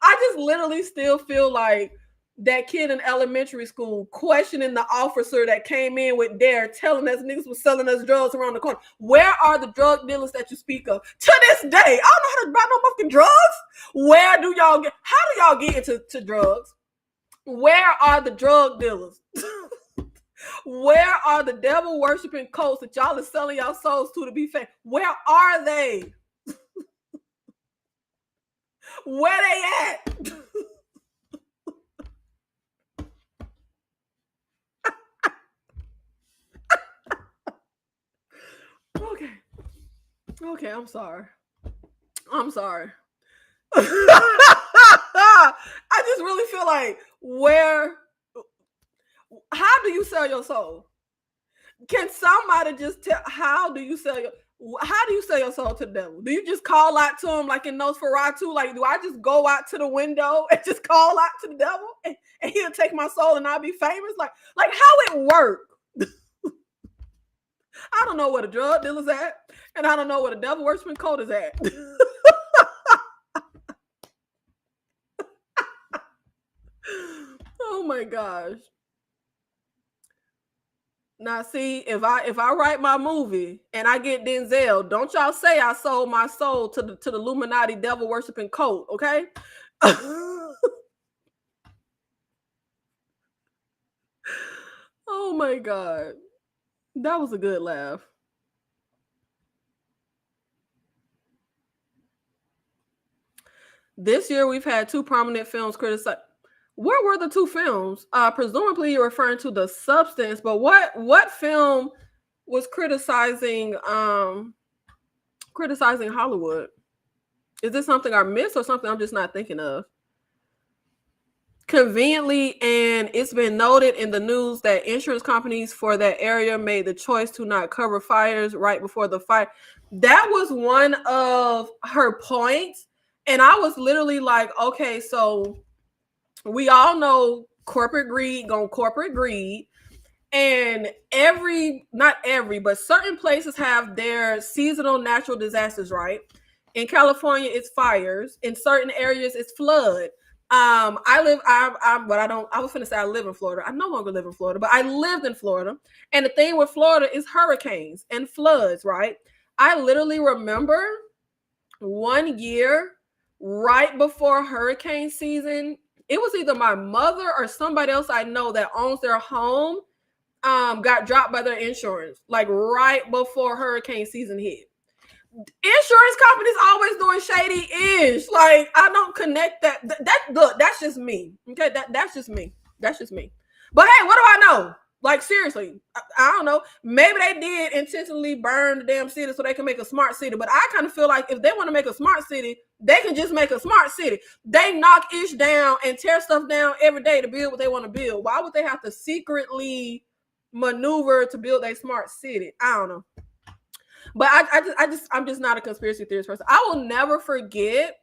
I just literally still feel like that kid in elementary school questioning the officer that came in with Dare, telling us niggas was selling us drugs around the corner. Where are the drug dealers that you speak of? To this day, I don't know how to buy no fucking drugs. How do y'all get into drugs? Where are the drug dealers? Where are the devil worshiping cults that y'all are selling y'all souls to be fake? Where are they? Where they at? Okay, I'm sorry. I just really feel like, how do you sell your soul? Can somebody just tell, how do you sell your soul to the devil? Do you just call out to him like in Nosferatu? Like, do I just go out to the window and just call out to the devil and he'll take my soul and I'll be famous? Like how it work? I don't know where the drug dealer's at, and I don't know where the devil worshiping cult is at. Oh my gosh. Now, see, if I write my movie and I get Denzel, don't y'all say I sold my soul to the Illuminati devil worshiping cult, okay? Oh my God. That was a good laugh. This year we've had two prominent films criticized. Where were the two films? Presumably you're referring to The Substance, but what film was criticizing Hollywood? Is this something I missed or something I'm just not thinking of? Conveniently, and it's been noted in the news that insurance companies for that area made the choice to not cover fires right before the fire. That was one of her points. And I was literally like, okay, so we all know corporate greed gonna corporate greed. And not every, but certain places have their seasonal natural disasters, right? In California, it's fires. In certain areas, it's flood. I was finna say I live in Florida. I no longer live in Florida, but I lived in Florida. And the thing with Florida is hurricanes and floods, right? I literally remember one year right before hurricane season, it was either my mother or somebody else I know that owns their home got dropped by their insurance, like right before hurricane season hit. Insurance companies always doing shady-ish. Like, I don't connect that. Look, that's just me. Okay, that's just me. That's just me. But hey, what do I know? Like, seriously, I don't know. Maybe they did intentionally burn the damn city so they can make a smart city. But I kind of feel like if they want to make a smart city, they can just make a smart city. They knock ish down and tear stuff down every day to build what they want to build. Why would they have to secretly maneuver to build a smart city? I don't know. But I'm just not a conspiracy theorist person. I will never forget,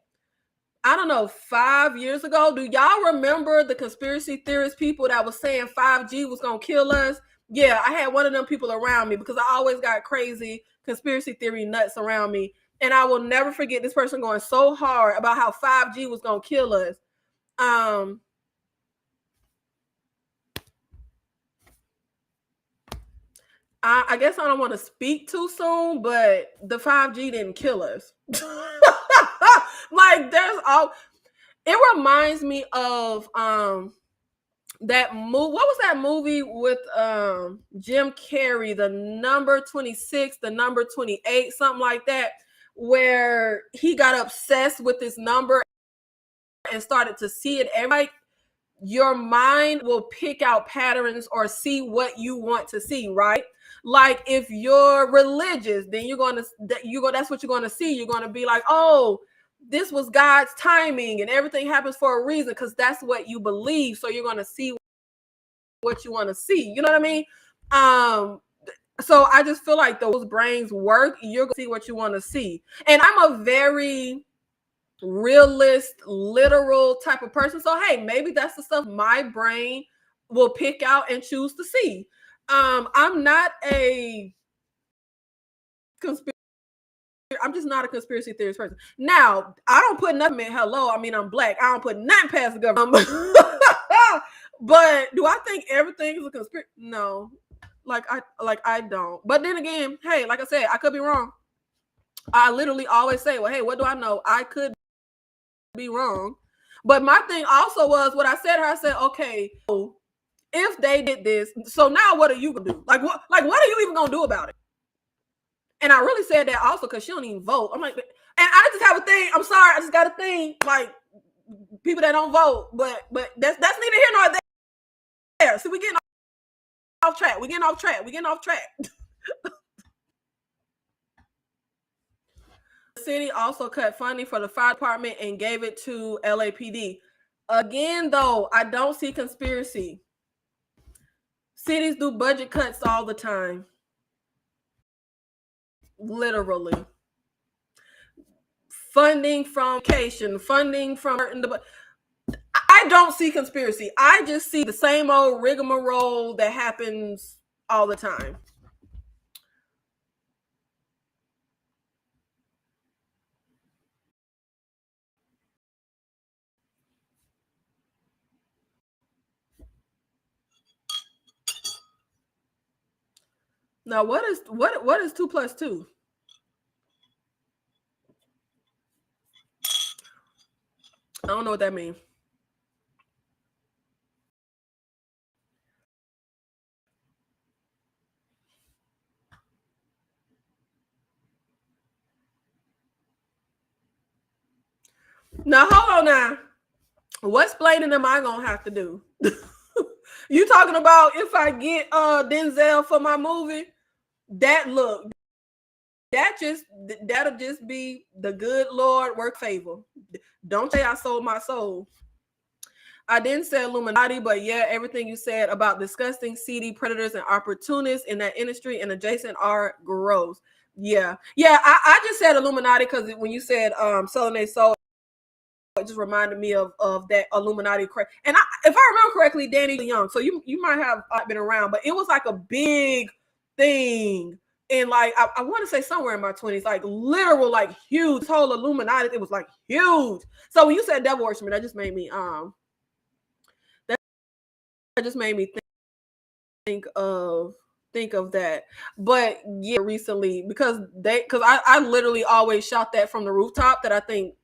I don't know, 5 years ago. Do y'all remember the conspiracy theorist people that was saying 5G was gonna kill us? Yeah, I had one of them people around me because I always got crazy conspiracy theory nuts around me. And I will never forget this person going so hard about how 5G was gonna kill us. I guess I don't want to speak too soon, but the 5G didn't kill us. Like, it reminds me of that movie. What was that movie with Jim Carrey, the number 26, the number 28, something like that, where he got obsessed with this number and started to see it every, like, your mind will pick out patterns or see what you want to see, right? Like, if you're religious, then that's what you're going to see. You're going to be like, oh, this was God's timing and everything happens for a reason, because that's what you believe. So you're going to see what you want to see. You know what I mean? So I just feel like those brains work. You're going to see what you want to see. And I'm a very realist, literal type of person. So hey, maybe that's the stuff my brain will pick out and choose to see. I'm not a conspiracy. I'm just not a conspiracy theorist person. Now, I don't put nothing in hello. I mean, I'm black. I don't put nothing past the government. But do I think everything is a conspiracy? No. I don't. But then again, hey, like I said, I could be wrong. I literally always say, well, hey, what do I know? I could be wrong. But my thing also was what I said, okay, if they did this, so now what are you gonna do? Like what are you even gonna do about it? And I really said that also because she don't even vote. I'm like, and I just have a thing. I'm sorry, I just got a thing, like, people that don't vote, but that's neither here nor there. So we're getting off track. The city also cut funding for the fire department and gave it to LAPD. Again, though, I don't see conspiracy. Cities do budget cuts all the time. Literally. Funding from education, funding from... I don't see conspiracy. I just see the same old rigmarole that happens all the time. Now, what is 2 plus 2? I don't know what that means. Now, hold on now. What explaining am I gonna have to do? You talking about if I get Denzel for my movie? That'll just be the good Lord work favor. Don't say I sold my soul. I didn't say Illuminati, but yeah, everything you said about disgusting, seedy predators and opportunists in that industry and adjacent are gross. Yeah. I just said Illuminati because when you said selling their soul, it just reminded me of that Illuminati. And if I remember correctly, Danny Young. So you might have been around, but it was like a big thing. And like I want to say somewhere in my 20s, like literal, like huge. This whole Illuminati, it was like huge. So when you said devil worshiping, that just made me think of that. But yeah, recently because I literally always shout that from the rooftop that I think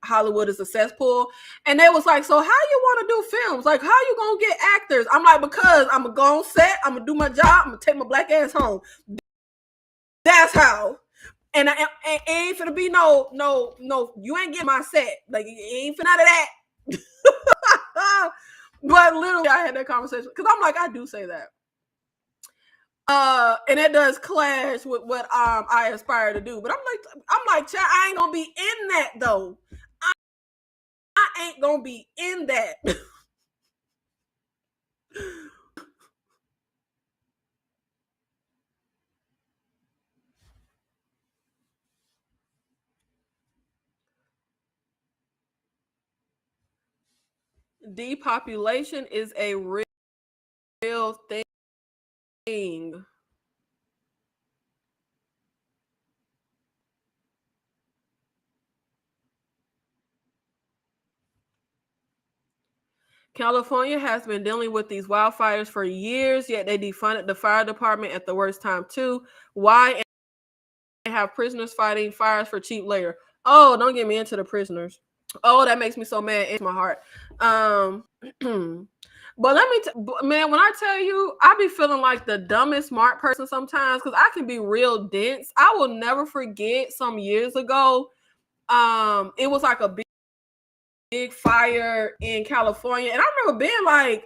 Hollywood is a cesspool. And they was like, so how you want to do films? Like, how you gonna get actors? I'm like, because I'm gonna go on set, I'm gonna do my job, I'm gonna take my black ass home. That's how. And it ain't finna be no. You ain't getting my set. Like, it ain't for none of that. But literally, I had that conversation because I'm like, I do say that. And it does clash with what I aspire to do. But I'm like, child, I ain't gonna be in that though. I ain't gonna be in that. Depopulation is a real thing. California has been dealing with these wildfires for years, yet they defunded the fire department at the worst time too. Why? And have prisoners fighting fires for cheap labor. Oh, don't get me into the prisoners. Oh, that makes me so mad. It's my heart. But let me, man, when I tell you, I be feeling like the dumbest smart person sometimes because I can be real dense. I will never forget some years ago. It was like a big fire in California, and I remember being like,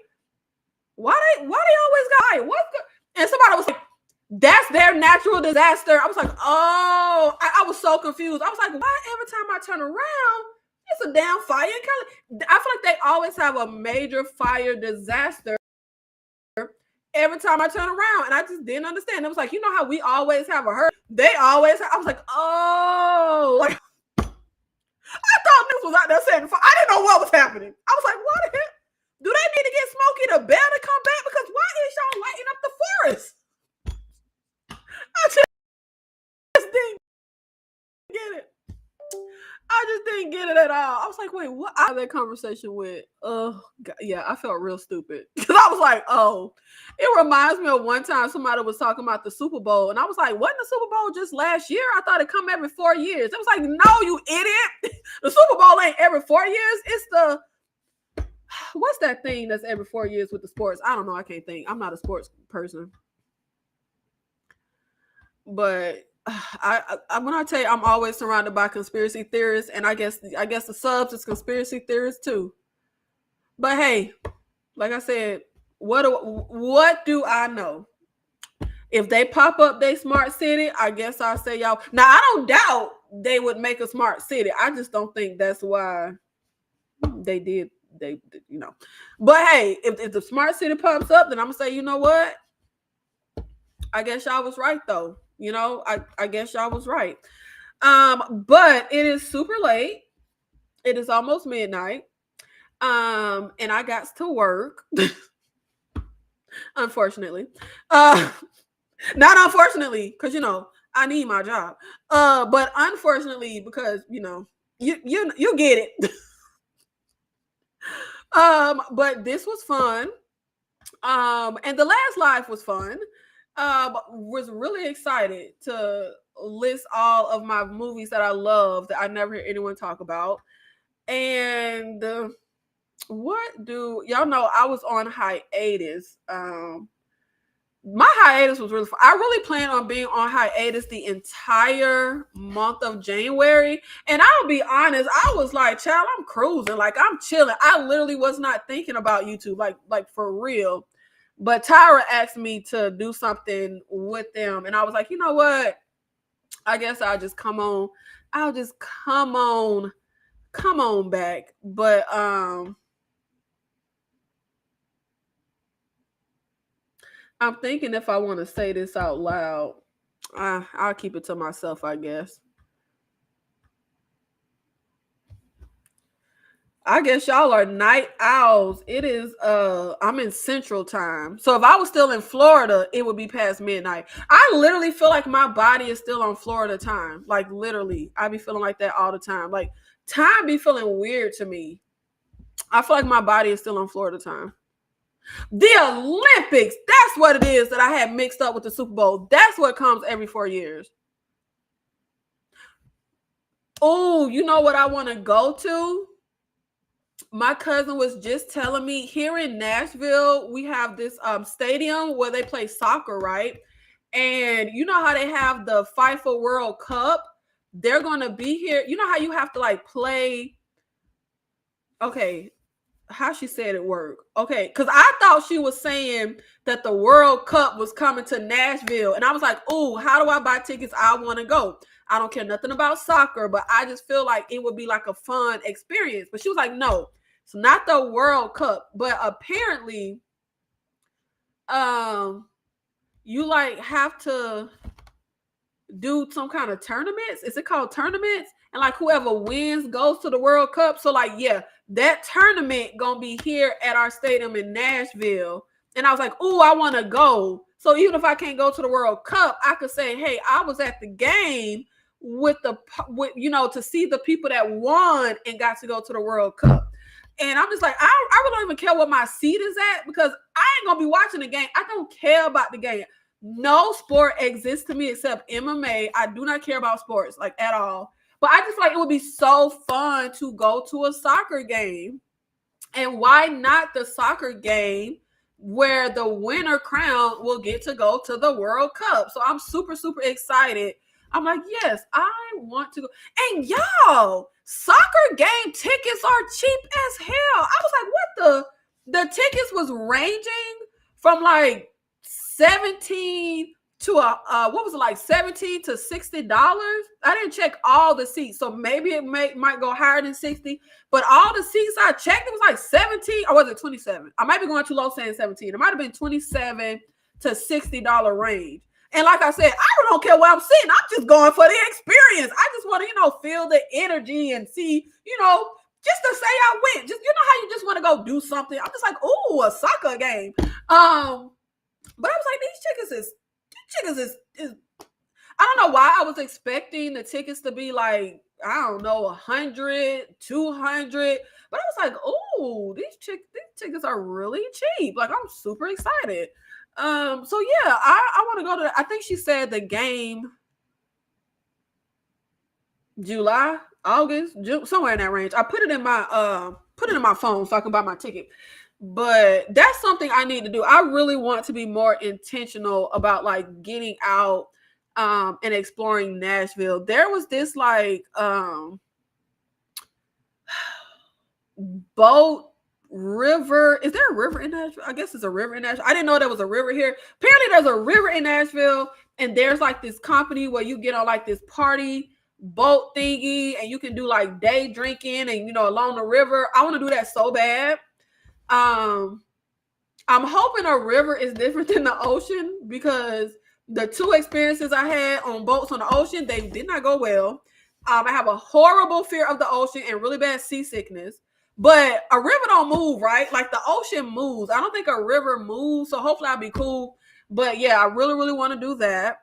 "Why they always got what's the?" And somebody was like, "That's their natural disaster." I was like, "Oh," I was so confused. I was like, "Why every time I turn around, it's a damn fire in California?" I feel like they always have a major fire disaster every time I turn around, and I just didn't understand. It was like, you know how we always have a hurricane? They always have. I was like, "Oh," like. I thought this was out there saying, I didn't know what was happening. I was like, what the heck? Do they need to get Smokey the Bear to come back? Because why is y'all lighting up the forest? I just didn't get it. I just didn't get it at all. I was like, wait, what? I had that conversation with, yeah, I felt real stupid. Because I was like, oh, it reminds me of one time somebody was talking about the Super Bowl. And I was like, wasn't the Super Bowl just last year? I thought it come every 4 years. It was like, no, you idiot. The Super Bowl ain't every 4 years. It's what's that thing that's every 4 years with the sports? I don't know. I can't think. I'm not a sports person. But when I tell you, I'm always surrounded by conspiracy theorists, and I guess the subs is conspiracy theorists too. But hey, like I said, what do I know? If they pop up they smart city, I guess I'll say y'all. Now I don't doubt they would make a smart city. I just don't think that's why they did. They, you know. But hey, if the smart city pops up, then I'm gonna say, you know what? I guess y'all was right though. You know, I guess y'all was right. But it is super late. It is almost midnight. And I got to work. Unfortunately. Not unfortunately, because you know, I need my job. But unfortunately, because you know, you get it. But this was fun. And the last live was fun. Was really excited to list all of my movies that I love that I never hear anyone talk about. And what do y'all know? I was on hiatus. My hiatus was really fun. I really plan on being on hiatus the entire month of January. And I'll be honest, I was like, child, I'm cruising, like I'm chilling. I literally was not thinking about YouTube, like for real. But Tyra asked me to do something with them, and I was like, you know what? I guess I'll just come on. I'll just come on back. But I'm thinking if I want to say this out loud, I'll keep it to myself, I guess. I guess y'all are night owls. It is I'm in Central Time. So if I was still in Florida, it would be past midnight. I literally feel like my body is still on Florida time. Like literally. I be feeling like that all the time. Like time be feeling weird to me. I feel like my body is still on Florida time. The Olympics, that's what it is that I had mixed up with the Super Bowl. That's what comes every 4 years. Oh, you know what I want to go to? My cousin was just telling me here in Nashville, we have this stadium where they play soccer, right? And you know how they have the FIFA World Cup? They're going to be here. You know how you have to like play. Okay, how she said it work. Okay, because I thought she was saying that the World Cup was coming to Nashville. And I was like, oh, how do I buy tickets? I want to go. I don't care nothing about soccer, but I just feel like it would be like a fun experience. But she was like, no, it's not the World Cup. But apparently, you like have to do some kind of tournaments. Is it called tournaments? And like whoever wins goes to the World Cup. So like, yeah, that tournament gonna be here at our stadium in Nashville. And I was like, oh, I want to go. So even if I can't go to the World Cup, I could say, hey, I was at the game with to see the people that won and got to go to the World Cup. And I'm just like, I really don't even care what my seat is at, because I ain't gonna be watching the game. I don't care about the game. No sport exists to me except MMA. I do not care about sports like at all. But I just feel like it would be so fun to go to a soccer game. And why not the soccer game where the winner crown will get to go to the World Cup? So I'm super, super excited. I'm like, yes, I want to go. And y'all, soccer game tickets are cheap as hell. I was like, what the tickets was ranging from like 17 to what was it, like 17 to $60? I didn't check all the seats, so maybe it might go higher than 60, but all the seats I checked, it was like 17, or was it 27? I might be going too low saying 17. It might have been 27 to $60 range. And like I said, I don't care what I'm seeing. I'm just going for the experience. I just want to, feel the energy and see, just to say I went. Just, how you just want to go do something. I'm just like, ooh, a soccer game. But I was like, these chickens is I don't know why I was expecting the tickets to be like, I don't know, 100, 200. But I was like, oh, these tickets are really cheap. Like, I'm super excited. So yeah, I want to go to I think she said the game July, August, June, somewhere in that range. I put it in my phone so I can buy my ticket. But that's something I need to do. I really want to be more intentional about like getting out and exploring Nashville. There was this like boat river. Is there a river in Nashville? I guess it's a river in Nashville. I didn't know there was a river here. Apparently there's a river in Nashville, and there's like this company where you get on like this party boat thingy and you can do like day drinking and along the river. I want to do that so bad. I'm hoping a river is different than the ocean, because the two experiences I had on boats on the ocean, they did not go well. I have a horrible fear of the ocean and really bad seasickness. But a river don't move, right? Like the ocean moves. I don't think a river moves. So hopefully I'll be cool. But yeah, I really, really want to do that.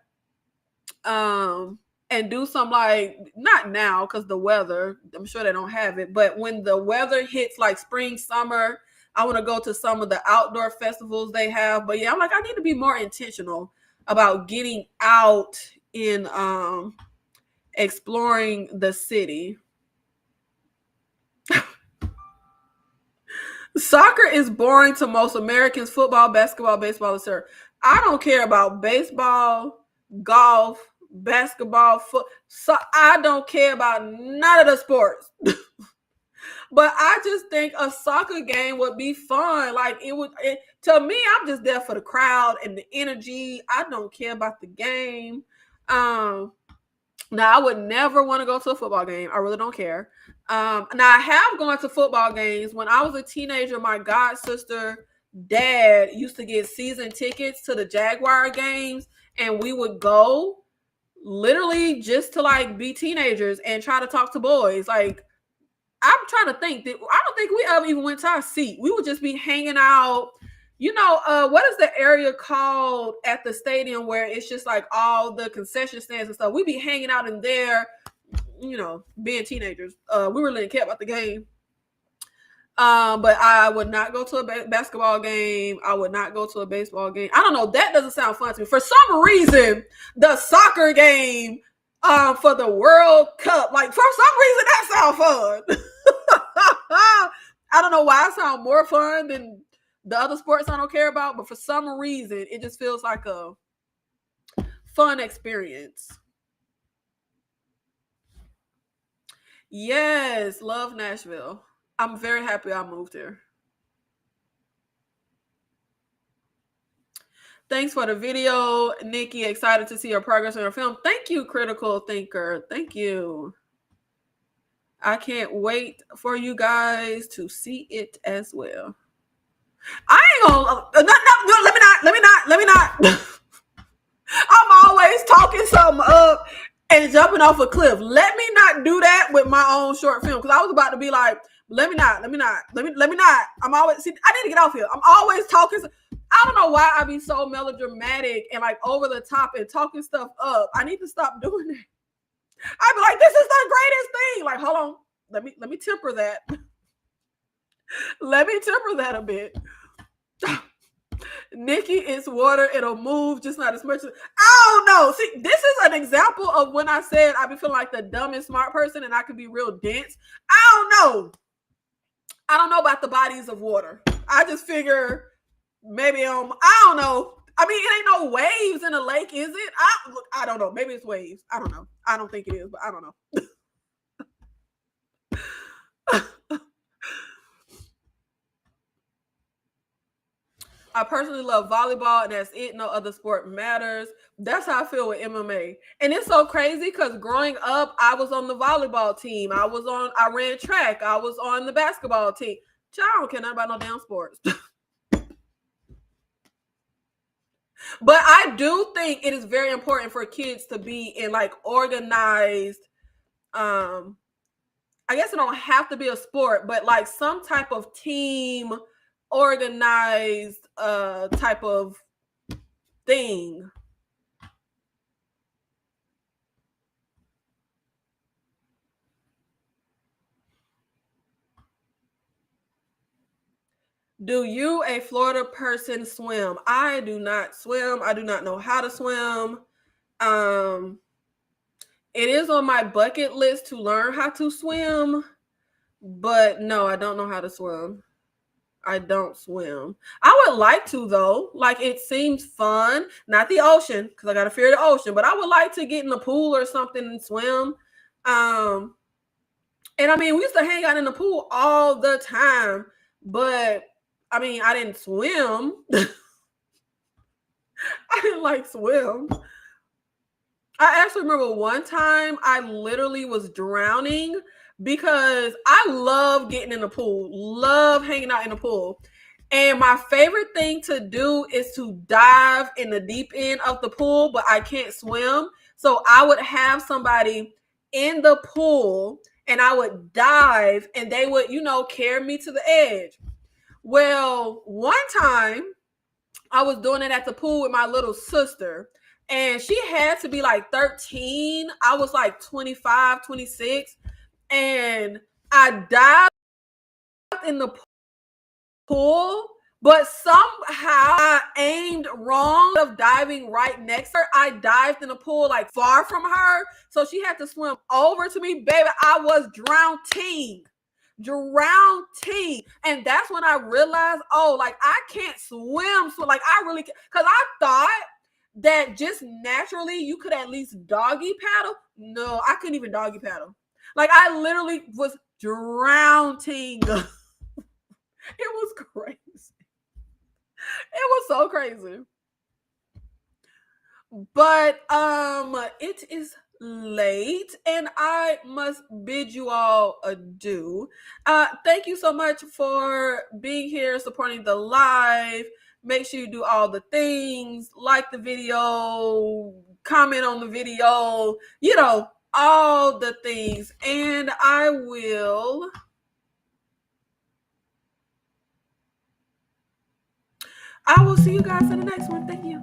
And do some like, not now because the weather, I'm sure they don't have it. But when the weather hits like spring, summer, I want to go to some of the outdoor festivals they have. But yeah, I'm like, I need to be more intentional about getting out in exploring the city. Soccer is boring to most Americans. Football, basketball, baseball, etc. I don't care about baseball, golf, basketball, so I don't care about none of the sports. But I just think a soccer game would be fun. Like to me, I'm just there for the crowd and the energy. I don't care about the game. Now I would never want to go to a football game. I really don't care. Now I have gone to football games. When I was a teenager, my god sister dad used to get season tickets to the Jaguar games, and we would go literally just to like be teenagers and try to talk to boys. Like, I'm trying to think that I don't think we ever even went to our seat. We would just be hanging out. What is the area called at the stadium where it's just like all the concession stands and stuff? We'd be hanging out in there, being teenagers. We really didn't care about the game. But I would not go to a basketball game. I would not go to a baseball game. I don't know. That doesn't sound fun to me. For some reason, the soccer game for the World Cup, like for some reason that sounds fun. I don't know why it sounds more fun than the other sports I don't care about, but for some reason it just feels like a fun experience. Yes, love Nashville. I'm very happy I moved here. Thanks for the video, Nikki. Excited to see your progress on your film. Thank you, Critical Thinker. Thank you. I can't wait for you guys to see it as well. I ain't gonna. No, let me not. I'm always talking something up and jumping off a cliff. Let me not do that with my own short film, because I was about to be like, let me not. I'm always, see, I need to get off here. I'm always talking. I don't know why I be so melodramatic and like over the top and talking stuff up. I need to stop doing that. I be like, this is the greatest thing. Like, hold on. Let me temper that. Let me temper that a bit. Nikki, it's water. It'll move, just not as much. I don't know. See, this is an example of when I said I be feeling like the dumb and smart person and I could be real dense. I don't know about the bodies of water. I just figure maybe I don't know. I mean, it ain't no waves in a lake, is it? I don't know. Maybe it's waves. I don't know. I don't think it is, but I don't know. I personally love volleyball, and that's it. No other sport matters. That's how I feel with MMA. And it's so crazy because growing up, I was on the volleyball team. I ran track. I was on the basketball team. I don't care nothing about no damn sports. But I do think it is very important for kids to be in like organized, I guess it don't have to be a sport, but like some type of team organized type of thing. Do you, a Florida person, swim? I do not swim. I do not know how to swim. It is on my bucket list to learn how to swim, but no, I don't know how to swim. I don't swim. I would like to, though. Like, it seems fun. Not the ocean, because I got to fear the ocean, but I would like to get in the pool or something and swim. And I mean, we used to hang out in the pool all the time, but I mean, I didn't swim. I didn't like swim. I actually remember one time I literally was drowning because I love getting in the pool, love hanging out in the pool. And my favorite thing to do is to dive in the deep end of the pool, but I can't swim. So I would have somebody in the pool and I would dive and they would, carry me to the edge. Well, one time I was doing it at the pool with my little sister. And she had to be like 13. I was like 25, 26. And I dived in the pool, but somehow I aimed wrong of diving right next to her. I dived in the pool like far from her. So she had to swim over to me. Baby, I was drowning. And that's when I realized, like I can't swim. So like I really, because I thought that just naturally you could at least doggy paddle. No, I couldn't even doggy paddle. Like I literally was drowning. It was crazy. It was so crazy. But it is late and I must bid you all adieu. Thank you so much for being here, supporting the live. Make sure you do all the things, like the video, comment on the video, all the things. And I will see you guys in the next one. Thank you.